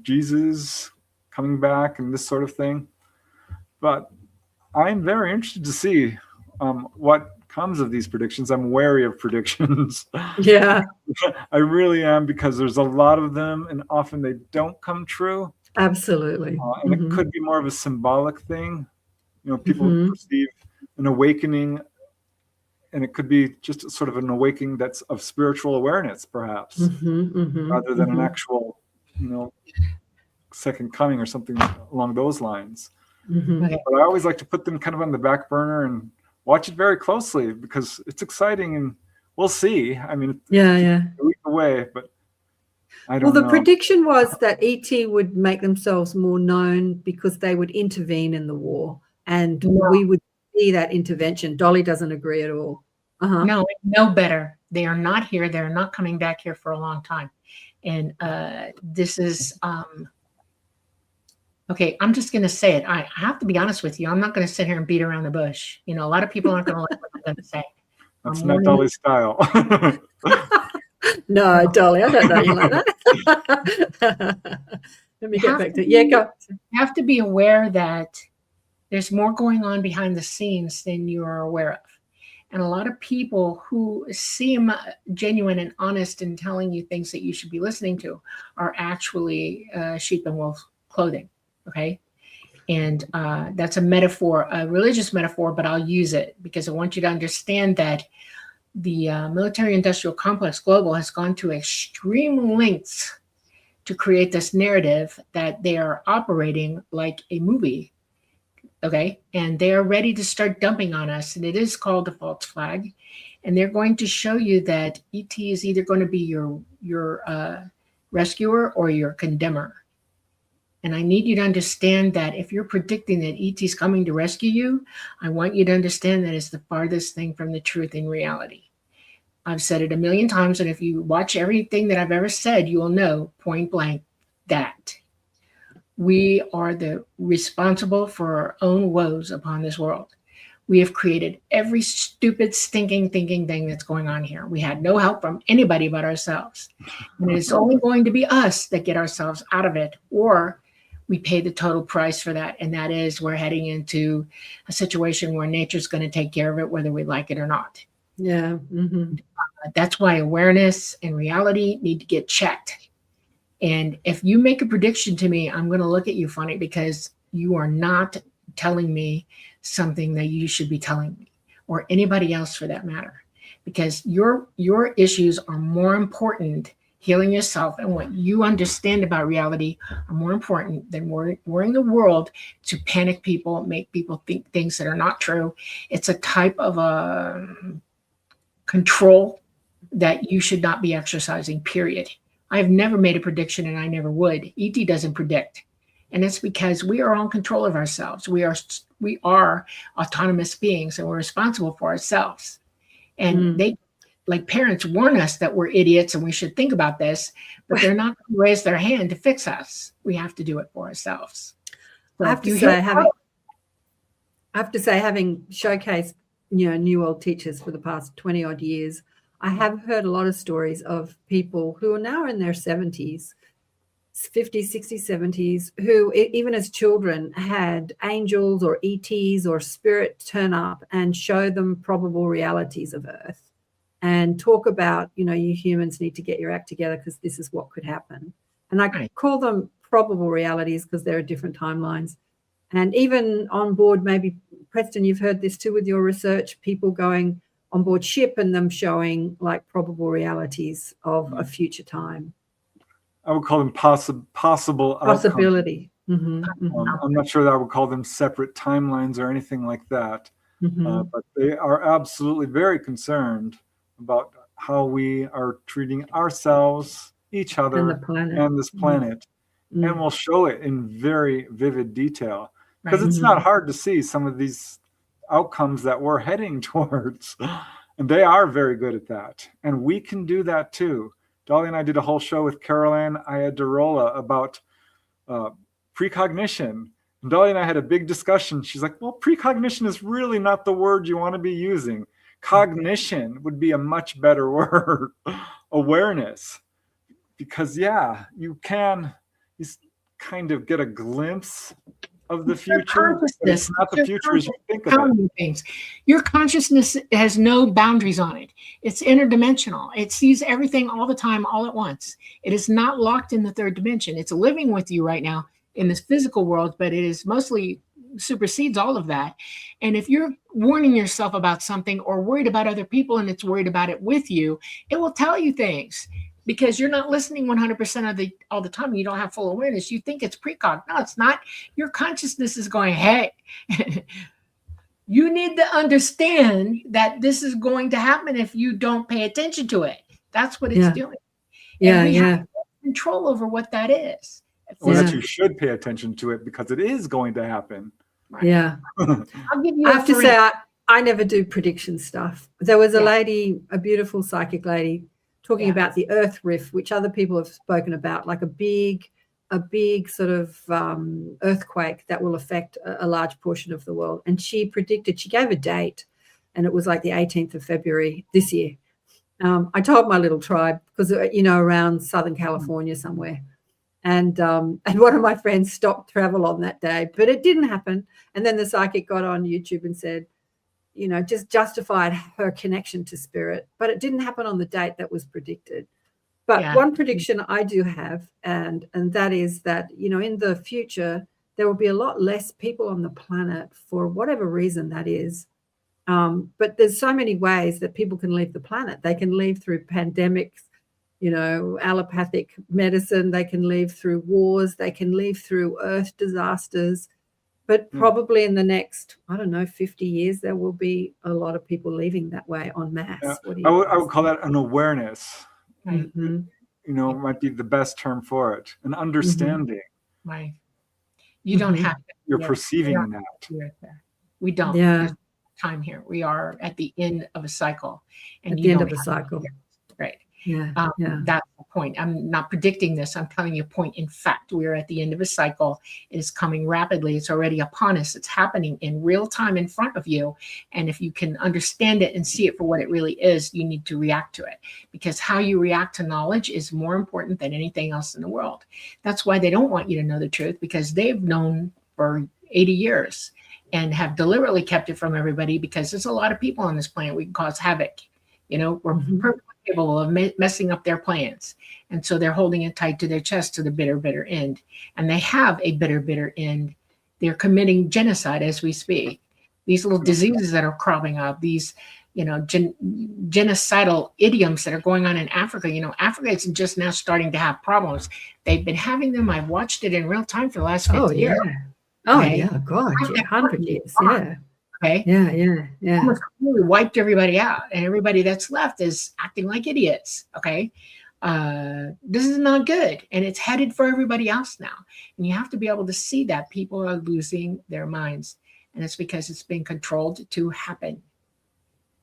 Jesus coming back and this sort of thing. But I'm very interested to see what comes of these predictions. I'm wary of predictions. Yeah. I really am, because there's a lot of them and often they don't come true. Absolutely. And it could be more of a symbolic thing. People perceive an awakening, and it could be just sort of an awakening that's of spiritual awareness, perhaps, rather than an actual, second coming or something along those lines. But I always like to put them kind of on the back burner and watch it very closely, because it's exciting, and we'll see. I mean, a week away, but I don't know. Well, the prediction was that ET would make themselves more known because they would intervene in the war, and we would see that intervention. Dolly doesn't agree at all. No, no better. They are not here. They're not coming back here for a long time. And this is, okay, I'm just going to say it. I have to be honest with you. I'm not going to sit here and beat around the bush. A lot of people aren't going to like what I'm going to say. That's not Dolly's style. No, Dolly, I don't know you like that. Let me get back to it. Go. You have to be aware that there's more going on behind the scenes than you are aware of. And a lot of people who seem genuine and honest in telling you things that you should be listening to are actually sheep in wolf clothing. Okay. And that's a metaphor, a religious metaphor, but I'll use it because I want you to understand that the military industrial complex global has gone to extreme lengths to create this narrative that they are operating like a movie. Okay. And they are ready to start dumping on us. And it is called the false flag. And they're going to show you that ET is either going to be your rescuer or your condemner. And I need you to understand that if you're predicting that ET is coming to rescue you, I want you to understand that it's the farthest thing from the truth in reality. I've said it a million times, and if you watch everything that I've ever said, you will know point blank that we are the responsible for our own woes upon this world. We have created every stupid, stinking, thinking thing that's going on here. We had no help from anybody but ourselves. And it's only going to be us that get ourselves out of it, or we pay the total price for that. And that is we're heading into a situation where nature's going to take care of it, whether we like it or not. Yeah. That's why awareness and reality need to get checked. And if you make a prediction to me, I'm going to look at you funny because you are not telling me something that you should be telling me, or anybody else for that matter, because your issues are more important. Healing yourself and what you understand about reality are more important than worrying the world to panic people, make people think things that are not true. It's a type of control that you should not be exercising, period. I have never made a prediction, and I never would. ET doesn't predict. And it's because we are all in control of ourselves. We are autonomous beings, and we're responsible for ourselves. And they, like parents, warn us that we're idiots and we should think about this, but they're not going to raise their hand to fix us. We have to do it for ourselves. So I have to say, I have to say, having showcased, New World teachers for the past 20 odd years, I have heard a lot of stories of people who are now in their 70s, 50s, 60s, 70s, who even as children had angels or ETs or spirit turn up and show them probable realities of Earth and talk about, you humans need to get your act together because this is what could happen. And I call them probable realities because there are different timelines. And even on board, maybe, Preston, you've heard this too with your research, people going on board ship and them showing like probable realities of a future time. I would call them possible possibility. I'm not sure that I would call them separate timelines or anything like that. But they are absolutely very concerned about how we are treating ourselves, each other, and the planet, and this planet. And we'll show it in very vivid detail because it's not hard to see some of these outcomes that we're heading towards. And they are very good at that. And we can do that too. Dolly and I did a whole show with Caroline Ayadarola about precognition. And Dolly and I had a big discussion. She's like, well, precognition is really not the word you want to be using. Cognition would be a much better word. Awareness. Because, you can kind of get a glimpse of the future. It's not the future as you think of it. Things. Your consciousness has no boundaries on it. It's interdimensional. It sees everything all the time, all at once. It is not locked in the third dimension. It's living with you right now in this physical world, but it is mostly supersedes all of that. And if you're warning yourself about something or worried about other people and it's worried about it with you, it will tell you things. Because you're not listening 100% all the time. You don't have full awareness. You think it's precog. No, it's not. Your consciousness is going, hey, you need to understand that this is going to happen if you don't pay attention to it. That's what it's doing. And we have control over what that is. Well, that you should pay attention to it because it is going to happen. Right. Yeah. I'll give you I have to say, I never do prediction stuff. There was a lady, a beautiful psychic lady, talking about the Earth rift, which other people have spoken about, like a big sort of earthquake that will affect a large portion of the world. And she predicted, she gave a date, and it was like the 18th of February this year. I told my little tribe because, around Southern California somewhere. And one of my friends stopped travel on that day, but it didn't happen. And then the psychic got on YouTube and said, just justified her connection to spirit, but it didn't happen on the date that was predicted. But one prediction I do have, and that is that, in the future, there will be a lot less people on the planet for whatever reason that is. But there's so many ways that people can leave the planet. They can leave through pandemics, allopathic medicine. They can leave through wars. They can leave through earth disasters. But probably in the next, 50 years, there will be a lot of people leaving that way en masse. I would call that an awareness. Might be the best term for it. An understanding. Right. You don't have to. You're perceiving that. We don't. There's time here. We are at the end of a cycle. And at the end of a cycle. Right. Yeah. That's the point. I'm not predicting this. I'm telling you a point. In fact, we're at the end of a cycle. It is coming rapidly. It's already upon us. It's happening in real time in front of you. And if you can understand it and see it for what it really is, you need to react to it. Because how you react to knowledge is more important than anything else in the world. That's why they don't want you to know the truth, because they've known for 80 years and have deliberately kept it from everybody, because there's a lot of people on this planet. We can cause havoc. We're perfectly capable of messing up their plans. And so they're holding it tight to their chest to the bitter, bitter end. And they have a bitter, bitter end. They're committing genocide as we speak. These little diseases that are cropping up, these, genocidal idioms that are going on in Africa. Africa is just now starting to have problems. They've been having them. I've watched it in real time for the last 50 years. Okay. God, 100 years. Yeah. Okay. Yeah. Almost completely wiped everybody out, and everybody that's left is acting like idiots. Okay. This is not good, and it's headed for everybody else now. And you have to be able to see that people are losing their minds, and it's because it's been controlled to happen.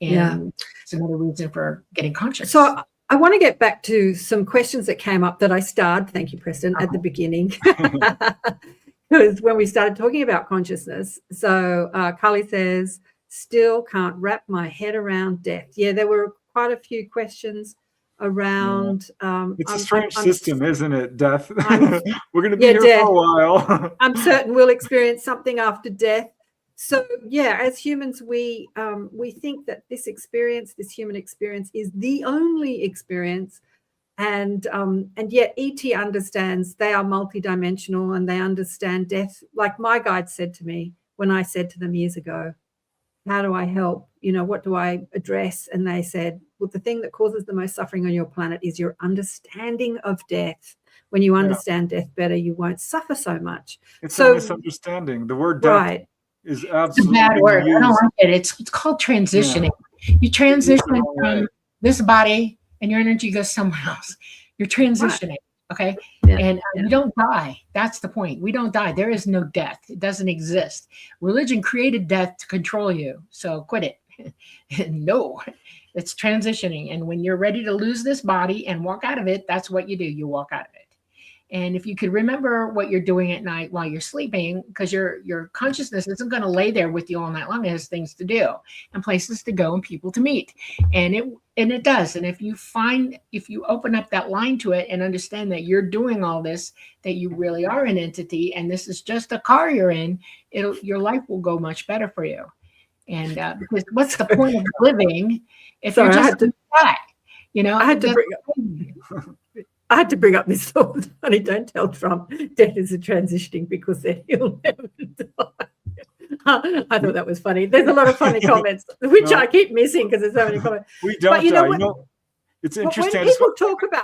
And it's another reason for getting conscious. So I want to get back to some questions that came up that I starred. Thank you, Preston, at the beginning. because when we started talking about consciousness, so Carly says, still can't wrap my head around death. Yeah, there were quite a few questions around. It's a strange system, isn't it? Death. We're going to be here death. for a while. I'm certain we'll experience something after death. So yeah, as humans, we think that this human experience, is the only experience, and yet ET understands. They are multidimensional, and they understand death. Like my guide said to me when I said to them years ago, how do I help? What do I address? And they said, well, the thing that causes the most suffering on your planet is your understanding of death. When you understand death better, you won't suffer so much. It's a misunderstanding. The word death is absolutely a bad word. used. I don't like it. It's called transitioning. You transition from this body and your energy goes somewhere else. You're transitioning. Okay. Yeah. And you don't die. That's the point. We don't die. There is no death. It doesn't exist. Religion created death to control you. So quit it. No, it's transitioning. And when you're ready to lose this body and walk out of it, that's what you do. You walk out of it. And if you could remember what you're doing at night while you're sleeping, because your consciousness isn't going to lay there with you all night long. It has things to do and places to go and people to meet. And it does. And if you open up that line to it and understand that you're doing all this, that you really are an entity, and this is just a car you're in, your life will go much better for you. And because what's the point of living if you're just back? I had to bring up this thought. Honey, don't tell Trump death is a transitioning, because then he'll never die. I thought that was funny. There's a lot of funny comments, which I keep missing because there's so many comments. We don't die. It's interesting.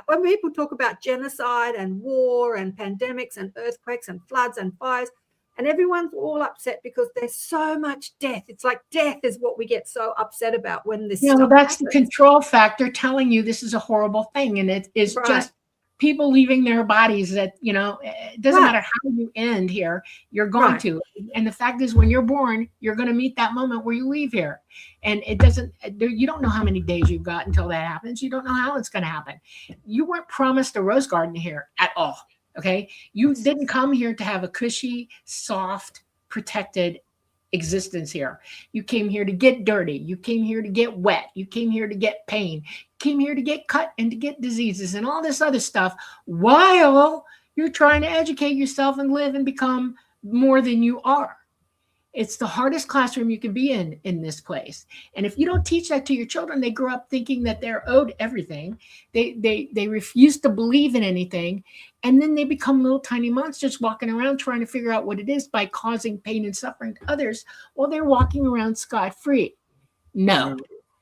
When people talk about genocide and war and pandemics and earthquakes and floods and fires, and everyone's all upset because there's so much death. It's like death is what we get so upset about when this stuff that's happens. The control factor telling you this is a horrible thing. And it is just people leaving their bodies that, it doesn't matter how you end here, you're going to. And the fact is, when you're born, you're going to meet that moment where you leave here. And you don't know how many days you've got until that happens. You don't know how it's going to happen. You weren't promised a rose garden here at all. Okay. You didn't come here to have a cushy, soft, protected existence here. You came here to get dirty. You came here to get wet. You came here to get pain. You came here to get cut and to get diseases and all this other stuff while you're trying to educate yourself and live and become more than you are. It's the hardest classroom you can be in this place. And if you don't teach that to your children, they grow up thinking that they're owed everything. They refuse to believe in anything. And then they become little tiny monsters walking around trying to figure out what it is by causing pain and suffering to others while they're walking around scot-free. No.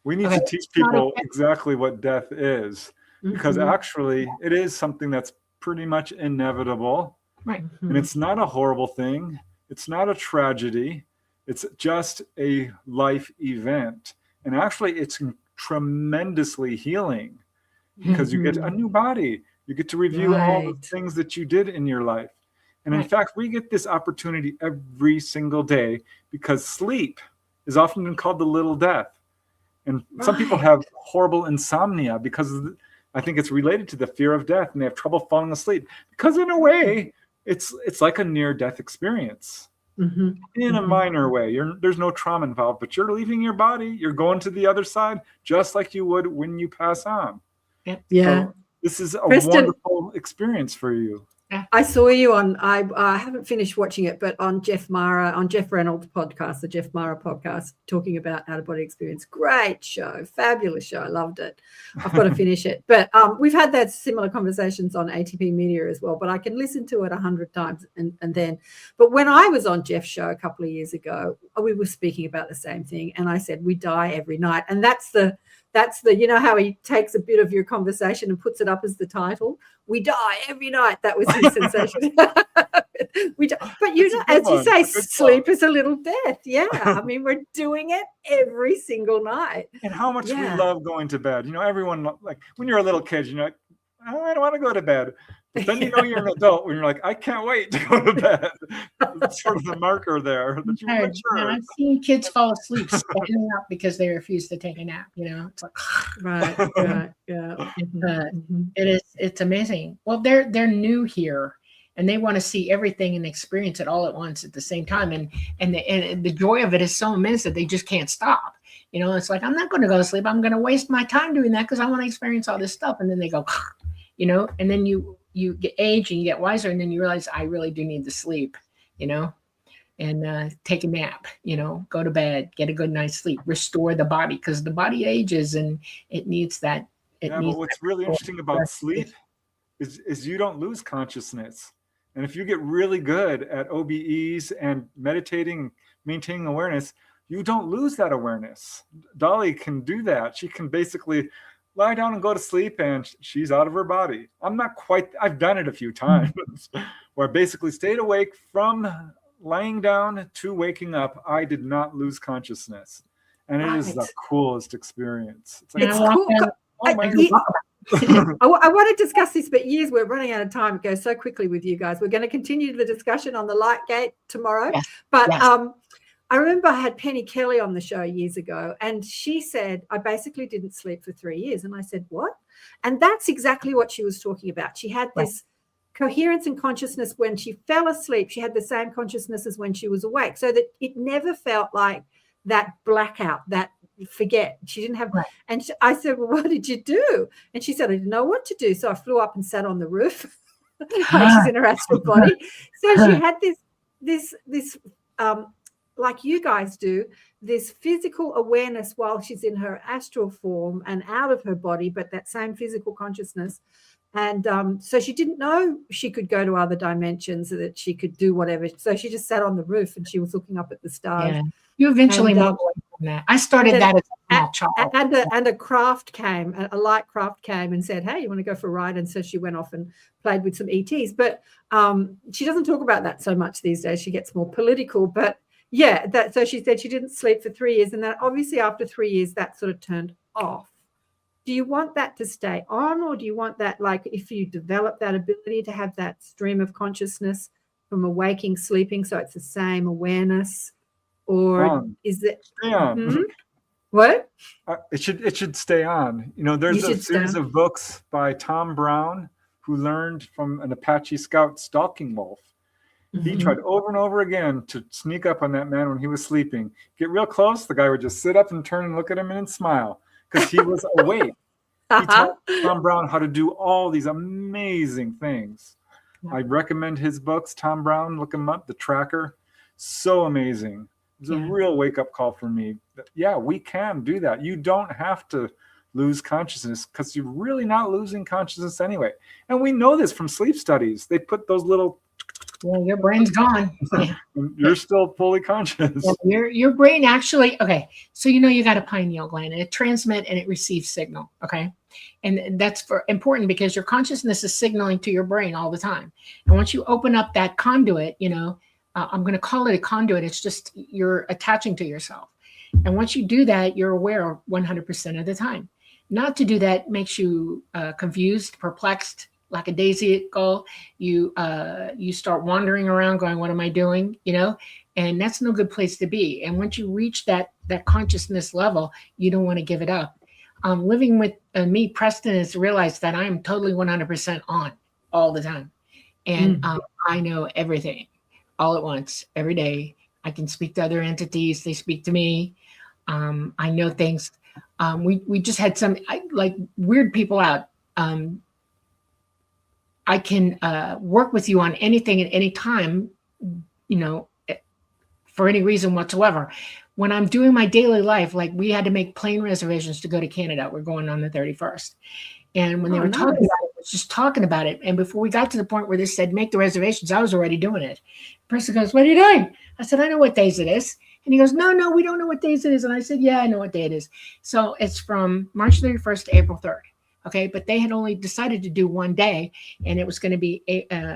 We need to teach people exactly what death is, because actually it is something that's pretty much inevitable. Right. And it's not a horrible thing. It's not a tragedy. It's just a life event. And actually, it's tremendously healing, because you get a new body. You get to review all the things that you did in your life. And in fact, we get this opportunity every single day, because sleep is often been called the little death. And some people have horrible insomnia because I think it's related to the fear of death, and they have trouble falling asleep, because in a way, it's like a near-death experience in a minor way. There's no trauma involved, but you're leaving your body. You're going to the other side, just like you would when you pass on. Yeah. So this is a wonderful experience for you. I saw you on, I haven't finished watching it, but on Jeff Reynolds' podcast, the Jeff Mara podcast, talking about out-of-body experience. Great show, fabulous show. I loved it. I've got to finish it. But we've had that similar conversations on ATP Media as well, but I can listen to it 100 times and then. But when I was on Jeff's show a couple of years ago, we were speaking about the same thing, and I said, we die every night. And that's the, how he takes a bit of your conversation and puts it up as the title. We die every night. That was his sensation. But as you say, sleep is a little death. Yeah. I mean, we're doing it every single night. And how much we love going to bed. Everyone, like when you're a little kid, you're like, I don't want to go to bed. But then you're an adult when you're like, I can't wait to go to bed. It's sort of the marker there that you mature. I've seen kids fall asleep standing up because they refuse to take a nap. It's like right, yeah. It's amazing. Well, they're new here, and they want to see everything and experience it all at once at the same time. And the joy of it is so immense that they just can't stop. You know, it's like, I'm not going to go to sleep. I'm going to waste my time doing that because I want to experience all this stuff. And then they go, you know, and then you get age and you get wiser, and then you realize I really do need to sleep, you know, and take a nap, you know, go to bed, get a good night's sleep, restore the body, because the body ages and it needs that. But what's really interesting about sleep is you don't lose consciousness. And if you get really good at OBEs and meditating, maintaining awareness, you don't lose that awareness. Dolly can do that. She can basically lie down and go to sleep, and she's out of her body. I'm not quite, I've done it a few times where I basically stayed awake from lying down to waking up. I did not lose consciousness. And it is the coolest experience. It's like, It's cool. oh my God. I want to discuss this, but we're running out of time. It goes so quickly with you guys. We're going to continue the discussion on the light gate tomorrow. Yes. But Yes. I remember I had Penny Kelly on the show years ago, and she said, I basically didn't sleep for 3 years. And I said, what? And that's exactly what she was talking about. She had this coherence and consciousness when she fell asleep. She had the same consciousness as when she was awake, so that it never felt like that blackout, that forget. She didn't have, and I said, well, what did you do? And she said, I didn't know what to do. So I flew up and sat on the roof like she's in her astral body. So she had this like you guys do, this physical awareness while she's in her astral form and out of her body, but that same physical consciousness. And so she didn't know she could go to other dimensions, that she could do whatever. So she just sat on the roof and she was looking up at the stars. Yeah. You eventually moved away from that. I started that as a small child. And a craft came, a light craft came and said, hey, you want to go for a ride? And so she went off and played with some ETs. But she doesn't talk about that so much these days. She gets more political. But yeah, so she said she didn't sleep for 3 years. And then obviously after 3 years, that sort of turned off. Do you want that to stay on, or do you want that, like, if you develop that ability to have that stream of consciousness from awaking, sleeping, so it's the same awareness, or is it? Stay on. Mm-hmm. What? It should stay on. You know, there's a series of books by Tom Brown, who learned from an Apache scout stalking wolf. Mm-hmm. He tried over and over again to sneak up on that man when he was sleeping. Get real close, the guy would just sit up and turn and look at him and smile, because he was awake. He taught Tom Brown how to do all these amazing things. I recommend his books. Tom Brown, look him up, The Tracker. So amazing. It's a real wake-up call for me. Yeah, we can do that. You don't have to lose consciousness, because you're really not losing consciousness anyway. And we know this from sleep studies. They put those little... Well, your brain's gone. Yeah. You're still fully conscious. Yeah, your brain actually, okay, so you know you got a pineal gland, and it transmits and it receives signal, okay? And that's important because your consciousness is signaling to your brain all the time. And once you open up that conduit, you know, I'm going to call it a conduit. It's just you're attaching to yourself. And once you do that, you're aware 100% of the time. Not to do that makes you confused, perplexed, lackadaisical. You start wandering around going, what am I doing? You know, and that's no good place to be. And once you reach that consciousness level, you don't want to give it up. Living with me, Preston, has realized that I am totally 100% on all the time. And I know everything all at once, every day. I can speak to other entities. They speak to me. I know things. We just had some like weird people out. I can work with you on anything at any time, you know, for any reason whatsoever. When I'm doing my daily life, like we had to make plane reservations to go to Canada. We're going on the 31st. And when they were talking about it, I was just talking about it. And before we got to the point where they said, make the reservations, I was already doing it. The person goes, what are you doing? I said, I know what days it is. And he goes, no, we don't know what days it is. And I said, yeah, I know what day it is. So it's from March 31st to April 3rd. Okay, but they had only decided to do one day, and it was going to be,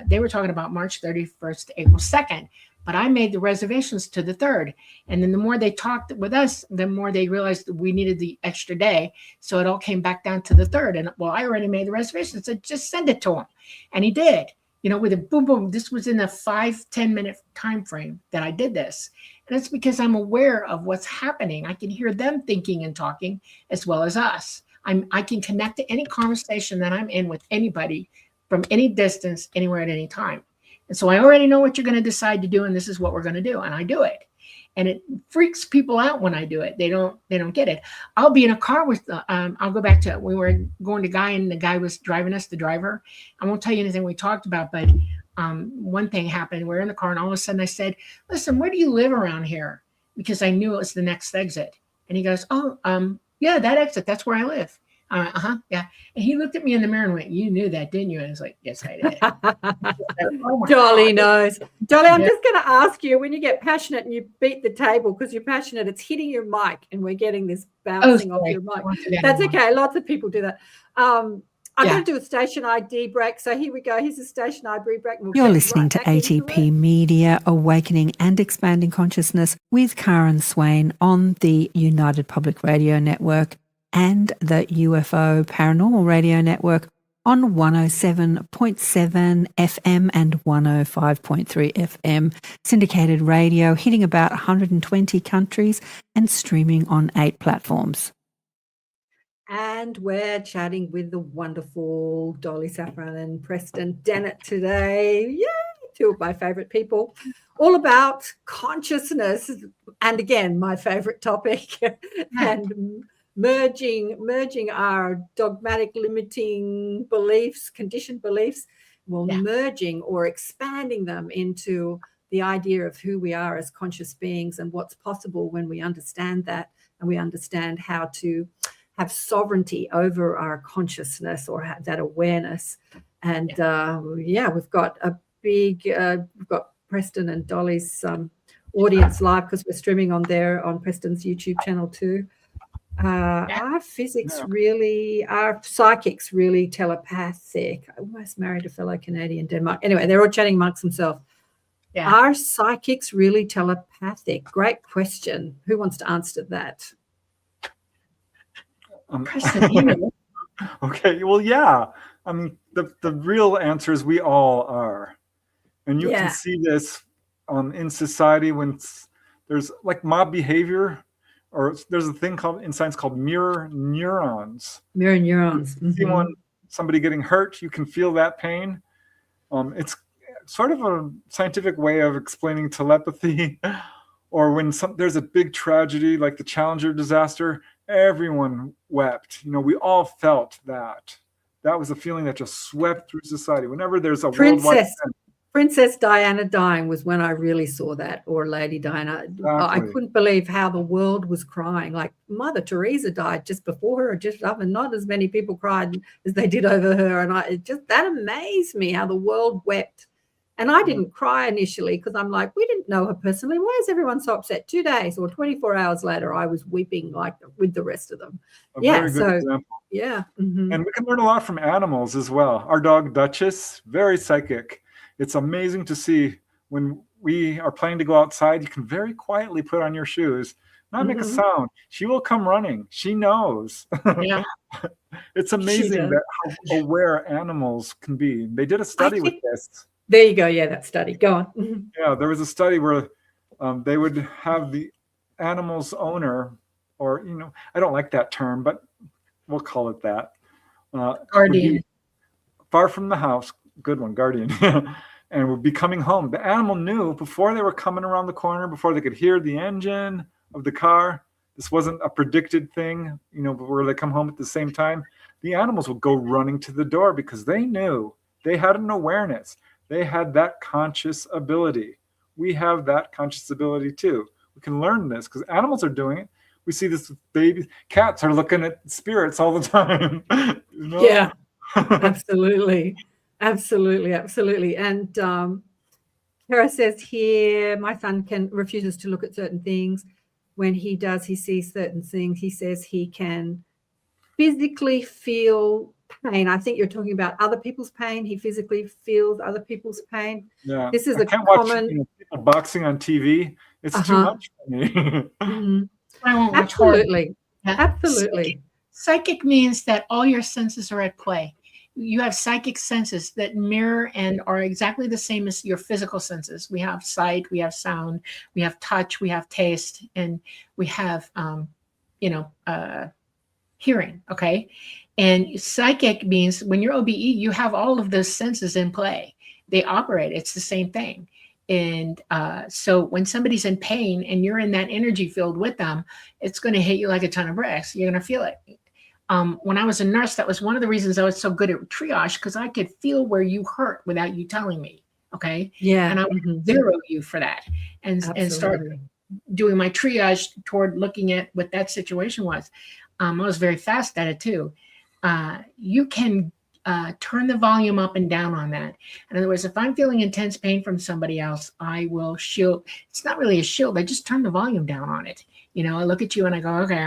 they were talking about March 31st to April 2nd, but I made the reservations to the 3rd. And then the more they talked with us, the more they realized that we needed the extra day. So it all came back down to the 3rd. And well, I already made the reservations, so just send it to him. And he did, you know, with a boom, boom. This was in a 5-10 minute time frame that I did this. And it's because I'm aware of what's happening. I can hear them thinking and talking as well as us. I can connect to any conversation that I'm in with anybody from any distance, anywhere at any time. And so I already know what you're going to decide to do, and this is what we're going to do, and I do it. And it freaks people out when I do it. They don't get it. I'll be in a car with, I'll go back to, we were going to Guy, and the guy was driving us, the driver. I won't tell you anything we talked about, but one thing happened. We're in the car, and all of a sudden I said, listen, where do you live around here? Because I knew it was the next exit. And he goes, oh, yeah, that exit, that's where I live. Yeah. And he looked at me in the mirror and went, you knew that, didn't you? And I was like, yes, I did. Oh my Dolly God. knows. Dolly, I'm just going to ask you, when you get passionate and you beat the table because you're passionate, it's hitting your mic and we're getting this bouncing off your mic. That's okay. Lots of people do that. I'm going to do a station ID break. So here we go. Here's a station ID break. You're listening to ATP Media, Awakening and Expanding Consciousness with Karen Swain on the United Public Radio Network and the UFO Paranormal Radio Network on 107.7 FM and 105.3 FM. Syndicated radio hitting about 120 countries and streaming on 8 platforms. And we're chatting with the wonderful Dolly Safran and Preston Dennett today. Yay! 2 of my favorite people, all about consciousness. And again, my favorite topic, and merging our dogmatic limiting beliefs, conditioned beliefs, merging or expanding them into the idea of who we are as conscious beings and what's possible when we understand that, and we understand how to have sovereignty over our consciousness or have that awareness. And we've got a big, we've got Preston and Dolly's audience live because we're streaming on Preston's YouTube channel too. Our physics really, our psychics really telepathic. I almost married a fellow Canadian, Denmark. Anyway, they're all chatting amongst themselves. Yeah. Are psychics really telepathic? Great question. Who wants to answer that? Okay, well, yeah. I mean, the real answer is we all are. And you can see this in society when there's like mob behavior, or there's a thing in science called mirror neurons. Mirror neurons. You see somebody getting hurt, you can feel that pain. It's sort of a scientific way of explaining telepathy. Or when there's a big tragedy like the Challenger disaster, everyone wept. You know, we all felt that. That was a feeling that just swept through society. Whenever there's a worldwide event. Princess Diana dying was when I really saw that, or Lady Diana. Exactly. I couldn't believe how the world was crying. Like Mother Teresa died just before her, just up, and not as many people cried as they did over her. And that amazed me how the world wept. And I didn't cry initially because I'm like, we didn't know her personally. Why is everyone so upset? 2 days or 24 hours later, I was weeping like with the rest of them. Very good example. Yeah. And we can learn a lot from animals as well. Our dog Duchess, very psychic. It's amazing to see when we are planning to go outside, you can very quietly put on your shoes, not make a sound. She will come running. She knows. Yeah. It's amazing how aware animals can be. They did a study with this. There you go. Yeah, that study. Go on. Yeah, there was a study where they would have the animal's owner, or, you know, I don't like that term, but we'll call it that. Guardian. Far from the house. Good one, guardian. And would be coming home. The animal knew before they were coming around the corner, before they could hear the engine of the car. This wasn't a predicted thing, you know, where they come home at the same time. The animals would go running to the door because they knew. They had an awareness. They had that conscious ability. We have that conscious ability too. We can learn this because animals are doing it. We see this with babies. Cats are looking at spirits all the time. You know? Yeah, absolutely. Absolutely. And Kara says here, my son refuses to look at certain things. When he does, he sees certain things. He says he can physically feel pain. I think you're talking about other people's pain. He physically feels other people's pain. Yeah. This is I can't watch people boxing on TV. It's too much for me. I won't watch Absolutely. Absolutely. Psychic means that all your senses are at play. You have psychic senses that mirror and are exactly the same as your physical senses. We have sight, we have sound, we have touch, we have taste, and we have, hearing. Okay. And psychic means when you're OBE, you have all of those senses in play. they operate. It's the same thing. And so when somebody's in pain and you're in that energy field with them, it's going to hit you like a ton of bricks. You're going to feel it. When I was a nurse, that was one of the reasons I was so good at triage, because I could feel where you hurt without you telling me. Okay. Yeah. And I would zero you for that and start doing my triage toward looking at what that situation was. I was very fast at it too. You can turn the volume up and down on that. In other words, if I'm feeling intense pain from somebody else, I will shield. It's not really a shield. I just turn the volume down on it. You know, I look at you and I go, okay,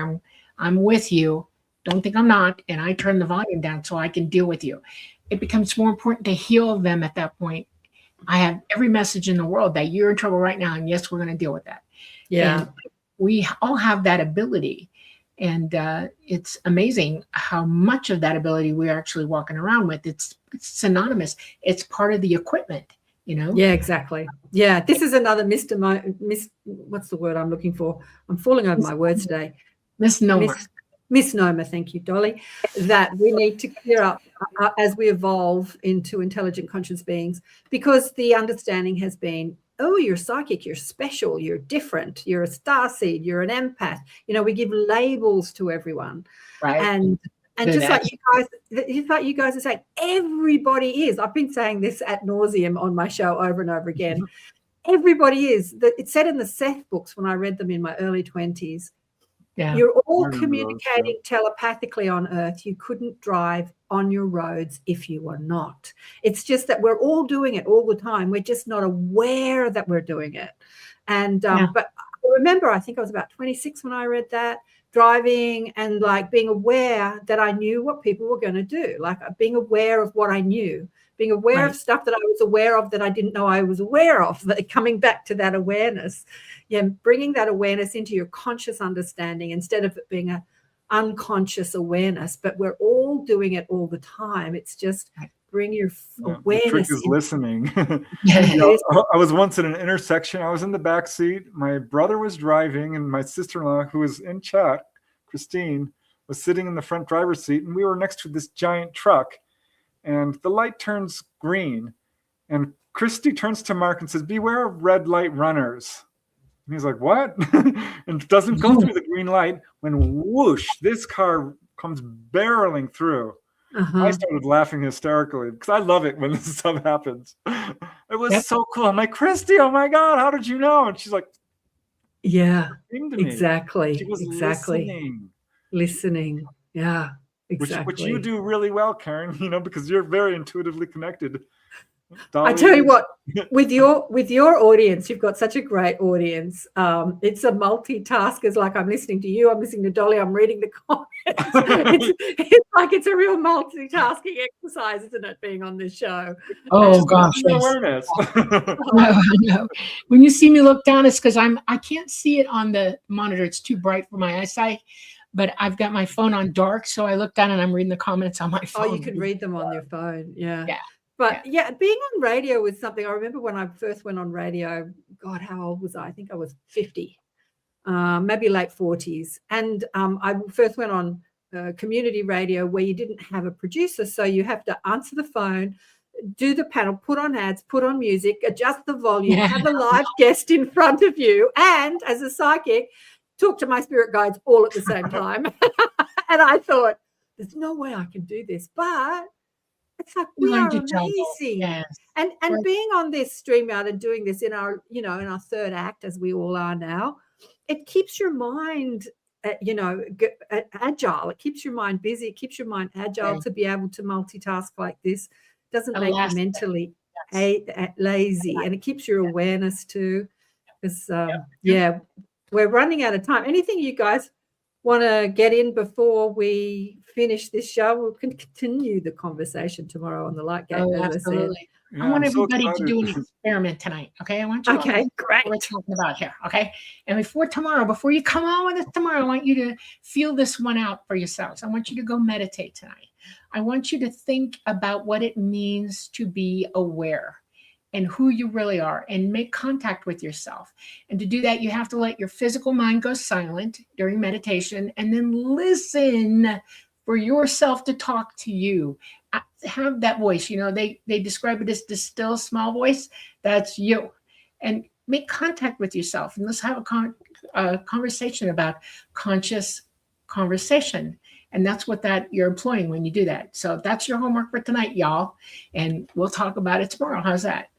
I'm with you. Don't think I'm not. And I turn the volume down so I can deal with you. It becomes more important to heal them at that point. I have every message in the world that you're in trouble right now. And yes, we're going to deal with that. Yeah. And we all have that ability. And it's amazing how much of that ability we're actually walking around with. It's synonymous. It's part of the equipment, you know? Yeah, exactly. Yeah. This is another what's the word I'm looking for? I'm falling over my words today. Misnomer, thank you, Dolly, that we need to clear up as we evolve into intelligent conscious beings, because the understanding has been, oh, you're psychic, you're special, you're different, you're a starseed, you're an empath. You know, we give labels to everyone. Right. And just like you guys are saying, everybody is. I've been saying this ad nauseum on my show over and over again. Everybody is. It's said in the Seth books when I read them in my early 20s. Yeah. You're all communicating telepathically on Earth. You couldn't drive on your roads if you were not. It's just that we're all doing it all the time. We're just not aware that we're doing it. And but I remember, I think I was about 26 when I read that, driving and like being aware that I knew what people were going to do, like being aware of what I knew, being aware of stuff that I was aware of that I didn't know I was aware of, coming back to that awareness. Yeah, bringing that awareness into your conscious understanding instead of it being an unconscious awareness. But we're all doing it all the time. It's just bring your awareness. The trick is listening. You know, I was once in an intersection. I was in the back seat. My brother was driving, and my sister-in-law, who was in chat, Christine, was sitting in the front driver's seat, and we were next to this giant truck. And the light turns green, and Christy turns to Mark and says, "Beware of red light runners." And he's like, "What?" And doesn't go through the green light when whoosh, this car comes barreling through. I started laughing hysterically because I love it when this stuff happens. It was so cool. I'm like, "Christy, oh my God, how did you know?" And she's like, "Yeah, exactly. She was listening. Yeah, exactly. Which you do really well, Karen. You know, because you're very intuitively connected. Dolly, I tell you what, with your audience, you've got such a great audience. It's a multitask. It's like I'm listening to you, I'm listening to Dolly, I'm reading the comments. it's like it's a real multitasking exercise, isn't it, being on this show? Oh gosh, awareness. No. When you see me look down, it's because I can't see it on the monitor. It's too bright for my eyesight. But I've got my phone on dark, so I look down and I'm reading the comments on my phone. Oh, you can read them on your phone. Yeah. But yeah, being on radio was something. I remember when I first went on radio, God, how old was I? I think I was 50, maybe late 40s. And I first went on community radio where you didn't have a producer. So you have to answer the phone, do the panel, put on ads, put on music, adjust the volume, have a live guest in front of you. And as a psychic, talk to my spirit guides all at the same time. And I thought, there's no way I can do this. But it's like we are amazing. Yes. And being on this StreamYard and doing this in our, in our third act, as we all are now, it keeps your mind, agile. It keeps your mind busy. It keeps your mind agile to be able to multitask like this. It doesn't make you mentally lazy, and it keeps your awareness too. Because we're running out of time. Anything you guys want to get in before we finish this show? We'll continue the conversation tomorrow on the Light Gate. Absolutely. I want everybody to do an experiment tonight. Okay. I want you great. What we're talking about here. Okay. And before you come on with us tomorrow, I want you to feel this one out for yourselves. I want you to go meditate tonight. I want you to think about what it means to be aware and who you really are, and make contact with yourself. And to do that, you have to let your physical mind go silent during meditation, and then listen for yourself to talk to you. Have that voice. You know, they describe it as the still small voice. That's you. And make contact with yourself, and let's have a conversation about conscious conversation. And that's what you're employing when you do that. So that's your homework for tonight, y'all. And we'll talk about it tomorrow. How's that?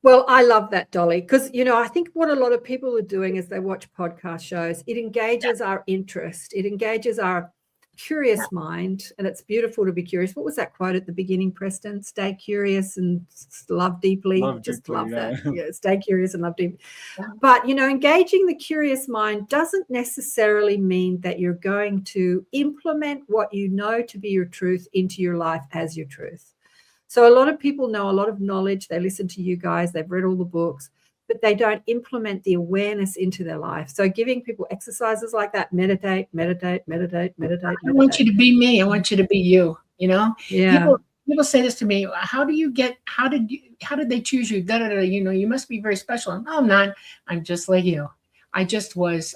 Well, I love that, Dolly, because, you know, I think what a lot of people are doing is they watch podcast shows. It engages our interest. It engages our curious mind, and it's beautiful to be curious. What was that quote at the beginning, Preston? Stay curious and love deeply. Love that. Yeah, stay curious and love deeply. Yeah. But, you know, engaging the curious mind doesn't necessarily mean that you're going to implement what you know to be your truth into your life as your truth. So a lot of people know a lot of knowledge. They listen to you guys. They've read all the books, but they don't implement the awareness into their life. So giving people exercises like that, meditate. I want you to be me. I want you to be you, you know? Yeah. People say this to me. How did they choose you? You know, you must be very special. No, I'm not. I'm just like you. I just was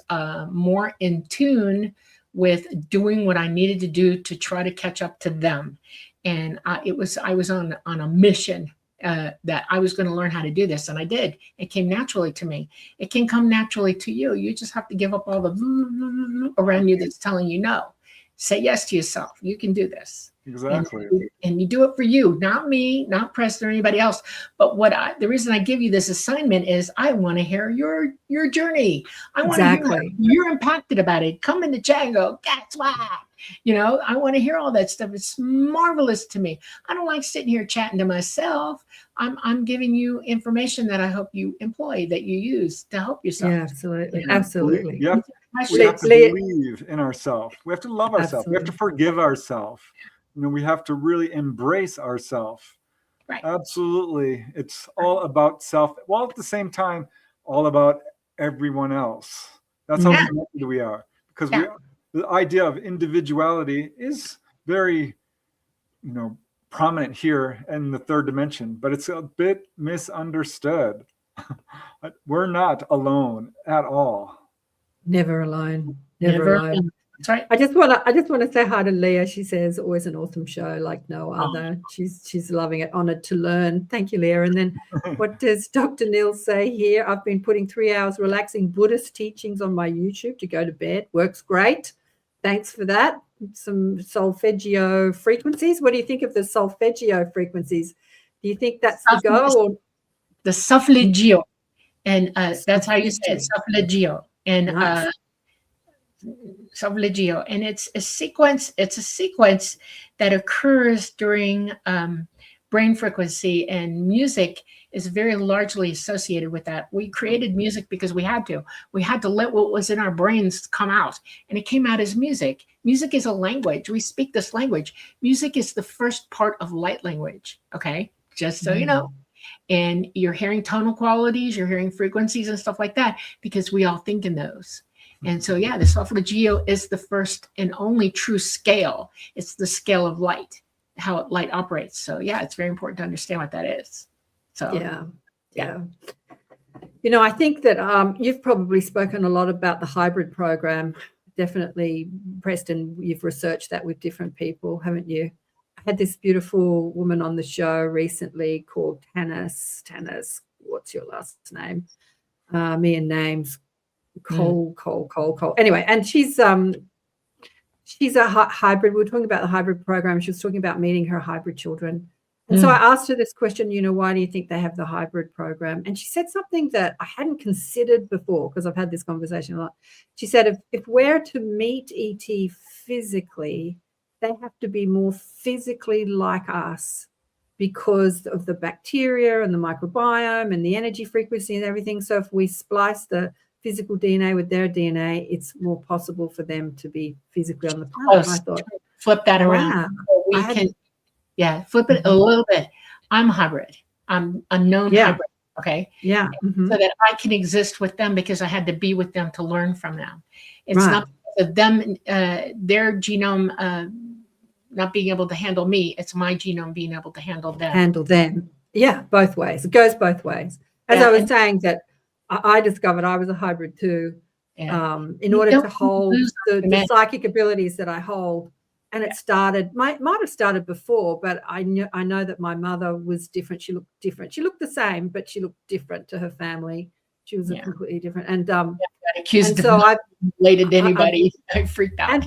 more in tune with doing what I needed to do to try to catch up to them. And I was on a mission that I was going to learn how to do this, and I did. It came naturally to me. It can come naturally to you. You just have to give up all the around you that's telling you no. Say yes to yourself. You can do this. Exactly. And you do it for you, not me, not Preston or anybody else. But the reason I give you this assignment is I want to hear your journey. I want to hear how you're impacted about it. Come in the chat and go, that's why. You know, I want to hear all that stuff. It's marvelous to me. I don't like sitting here chatting to myself. I'm giving you information that I hope you employ, that you use to help yourself. Yeah, absolutely. You know? Absolutely. We have to believe in ourselves. We have to love ourselves. We have to forgive ourselves. You know, we have to really embrace ourselves. Right. Absolutely. It's all about self, while at the same time, all about everyone else. That's how connected we are. Because the idea of individuality is very, you know, prominent here in the third dimension, but it's a bit misunderstood. We're not alone at all. Never alone. Never alone. That's right. I just want to say hi to Leah. She says always an awesome show like no other. She's loving it. Honored to learn. Thank you, Leah. And then what does Dr. Neil say here? I've been putting 3 hours relaxing Buddhist teachings on my YouTube to go to bed. Works great. Thanks for that. Some solfeggio frequencies. What do you think of the solfeggio frequencies? Do you think that's the go? Or? The solfeggio. And that's how you say it, solfeggio. And nice. Solfeggio. And it's a sequence that occurs during brain frequency, and music is very largely associated with that. We created music because we had to let what was in our brains come out, and it came out as music. Music is a language. We speak this language. Music is the first part of light language. Okay. Just so you know. And you're hearing tonal qualities, you're hearing frequencies and stuff like that, because we all think in those. And so, yeah, the solfeggio is the first and only true scale. It's the scale of light, how light operates. So, yeah, it's very important to understand what that is. So, yeah. You know, I think that you've probably spoken a lot about the hybrid program. Definitely, Preston, you've researched that with different people, haven't you? I had this beautiful woman on the show recently called Tanis. What's your last name? Me and names. Cole. Anyway, and she's a hybrid. We were talking about the hybrid program. She was talking about meeting her hybrid children. And so I asked her this question, you know, why do you think they have the hybrid program? And she said something that I hadn't considered before, because I've had this conversation a lot. She said, if we're to meet ET physically, they have to be more physically like us because of the bacteria and the microbiome and the energy frequency and everything. So if we splice the physical DNA with their DNA, it's more possible for them to be physically on the planet. I thought, flip that around. Flip it a little bit. I'm hybrid. I'm a known hybrid. Okay. Yeah. So that I can exist with them because I had to be with them to learn from them. It's not because of them, their genome not being able to handle me. It's my genome being able to handle them. Yeah, both ways. It goes both ways. As I was saying that I discovered I was a hybrid too. in order don't to hold lose the humanity. psychic abilities that I hold. And it might have started before, but I know that my mother was different. She looked different. She looked the same, but she looked different to her family. She was a completely different. And accused so of related to anybody. I freaked out.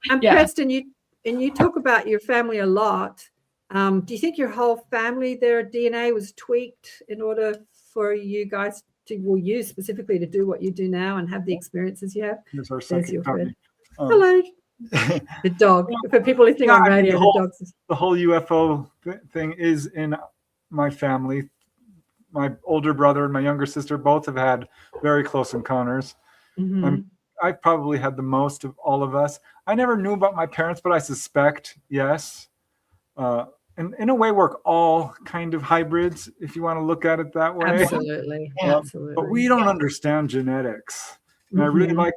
And Preston, you talk about your family a lot. Do you think your whole family, their DNA was tweaked in order for you guys to, well, you specifically, to do what you do now and have the experiences you have? Here's our There's second your copy. friend. Hello. The dog. For people listening on radio, the whole UFO thing is in my family. My older brother and my younger sister both have had very close encounters. I probably had the most of all of us. I never knew about my parents, but I suspect, yes. And in a way, we're all kind of hybrids, if you want to look at it that way. Absolutely. Absolutely. But we don't understand genetics. And I really like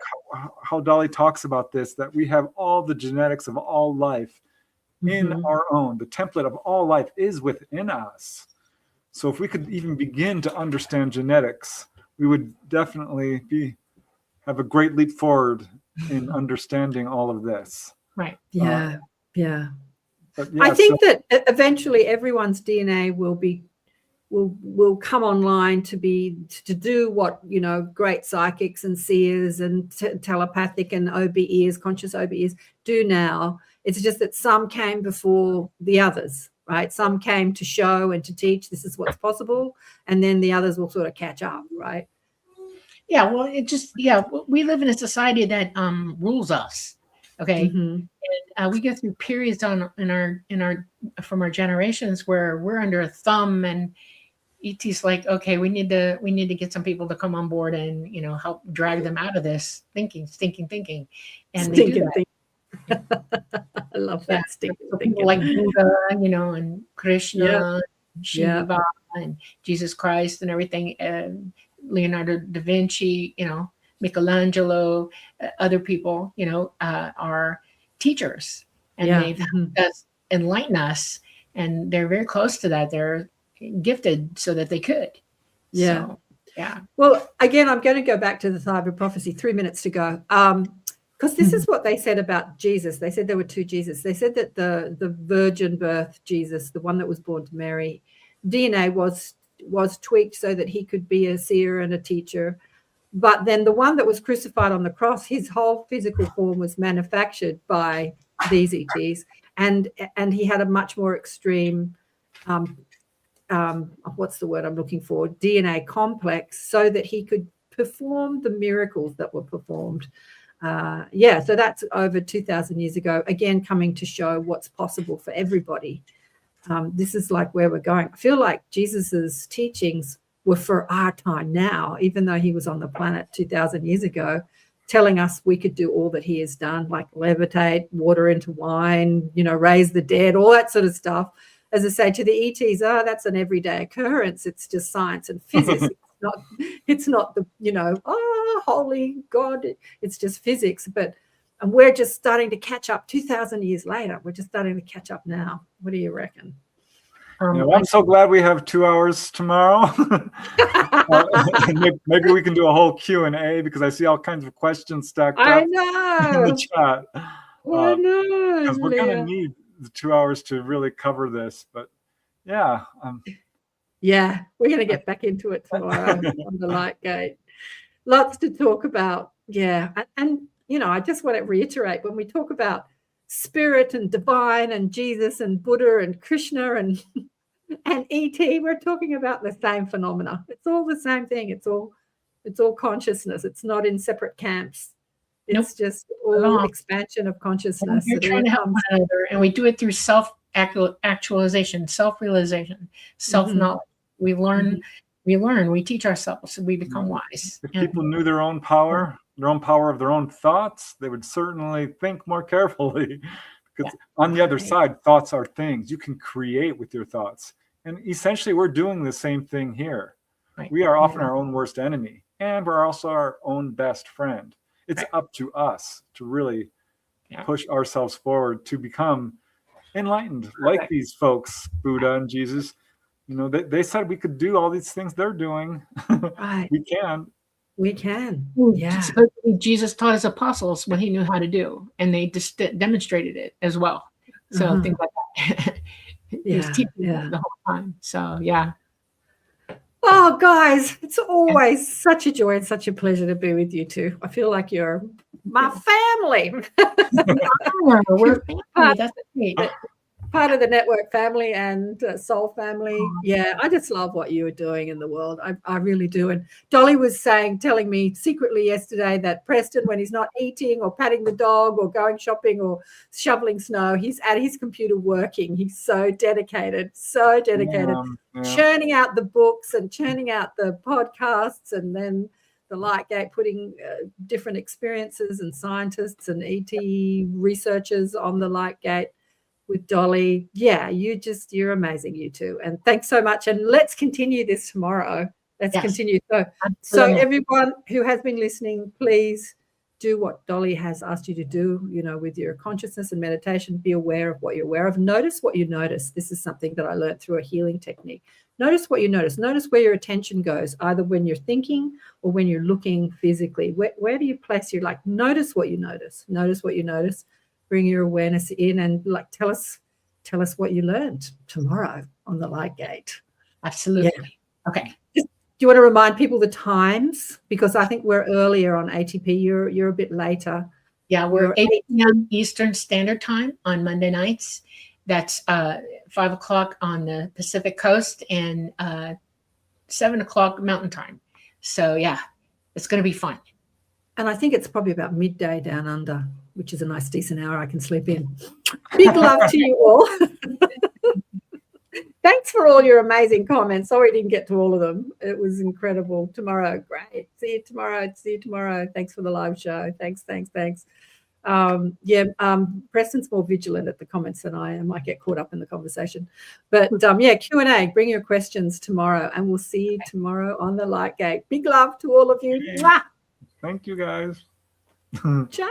how Dolly talks about this, that we have all the genetics of all life in our own. The template of all life is within us. So if we could even begin to understand genetics, we would definitely have a great leap forward in understanding all of this. Right. Yeah. But I think that eventually everyone's DNA will come online to do what, you know, great psychics and seers and telepathic and OBEs, conscious OBEs do now. It's just that some came before the others, right? Some came to show and to teach this is what's possible, and then the others will sort of catch up, right? Yeah, well, we live in a society that rules us. Okay. And we go through periods from our generations where we're under a thumb, and ET's like, okay, we need to get some people to come on board and, you know, help drag them out of this stinking thinking. And they do that. I love that. Stinking so thinking. people like Buddha, you know, and Krishna, and Shiva, and Jesus Christ, and everything, and Leonardo da Vinci, you know, Michelangelo, other people, you know, are teachers, and they've helped us enlighten us, and they're very close to that. They're gifted so that they could. So, Well, again, I'm going to go back to the Cyber prophecy. 3 minutes to go. Because this is what they said about Jesus. They said there were two Jesus. They said that the virgin birth Jesus, the one that was born to Mary, DNA was tweaked so that he could be a seer and a teacher. But then the one that was crucified on the cross, his whole physical form was manufactured by these ETs, and he had a much more extreme, what's the word I'm looking for, DNA complex, so that he could perform the miracles that were performed. So that's over 2,000 years ago, again, coming to show what's possible for everybody. This is like where we're going. I feel like Jesus's teachings were for our time now, even though he was on the planet 2,000 years ago, telling us we could do all that he has done, like levitate, water into wine, you know, raise the dead, all that sort of stuff. As I say to the ETs, that's an everyday occurrence. It's just science and physics. It's not the, you know, holy God. It's just physics. And we're just starting to catch up 2,000 years later. We're just starting to catch up now. What do you reckon? I'm so glad we have 2 hours tomorrow. Maybe we can do a whole Q&A, because I see all kinds of questions stacked up I know. in the chat. I know. Because we're going to need the 2 hours to really cover this. But yeah. We're going to get back into it tomorrow on the Light Gate. Lots to talk about. And you know, I just want to reiterate, when we talk about spirit and divine and Jesus and Buddha and Krishna and ET, we're talking about the same phenomena. It's all the same thing. It's all consciousness. It's not in separate camps. It's just all expansion of consciousness. We're trying to help one another, and we do it through self-actualization, self-realization, self-knowledge. We learn, we teach ourselves, and we become wise. If people knew their own power of their own thoughts, they would certainly think more carefully. Because on the other side, thoughts are things you can create with your thoughts. And essentially, we're doing the same thing here. We are often our own worst enemy, and we're also our own best friend. It's up to us to really push ourselves forward to become enlightened, like these folks, Buddha and Jesus. You know, they said we could do all these things they're doing. We can. We can. Yeah. Supposedly Jesus taught his apostles what he knew how to do, and they just demonstrated it as well. So things like that. He was teaching the whole time. So yeah. Oh, guys, it's always such a joy and such a pleasure to be with you two. I feel like you're my family. We're family. That's great. Part of the network family and soul family. Yeah, I just love what you are doing in the world. I really do. And Dolly was telling me secretly yesterday that Preston, when he's not eating or patting the dog or going shopping or shoveling snow, he's at his computer working. He's so dedicated, churning out the books and churning out the podcasts, and then the Lightgate putting different experiences and scientists and ET researchers on the Lightgate with Dolly. Yeah, you're amazing, you two. And thanks so much. And let's continue this tomorrow. Let's continue. So everyone who has been listening, please do what Dolly has asked you to do, with your consciousness and meditation. Be aware of what you're aware of. Notice what you notice. This is something that I learned through a healing technique. Notice what you notice. Notice where your attention goes, either when you're thinking or when you're looking physically. Where do you place your, notice what you notice. Notice what you notice. Bring your awareness in and tell us what you learned tomorrow on the Lightgate. Absolutely. Yeah. Okay. Do you want to remind people the times? Because I think we're earlier on ATP. You're a bit later. Yeah, we're 8 p.m. Eastern Standard Time on Monday nights. That's 5 o'clock on the Pacific Coast and 7 o'clock Mountain Time. So yeah, it's going to be fun. And I think it's probably about midday down under, which is a nice decent hour I can sleep in. Big love to you all. Thanks for all your amazing comments. Sorry I didn't get to all of them. It was incredible. Tomorrow, great. See you tomorrow. Thanks for the live show. Thanks. Preston's more vigilant at the comments than I am. I might get caught up in the conversation. But Q&A. Bring your questions tomorrow, and we'll see you tomorrow on the Lightgate. Big love to all of you. Mwah! Thank you, guys. Ciao.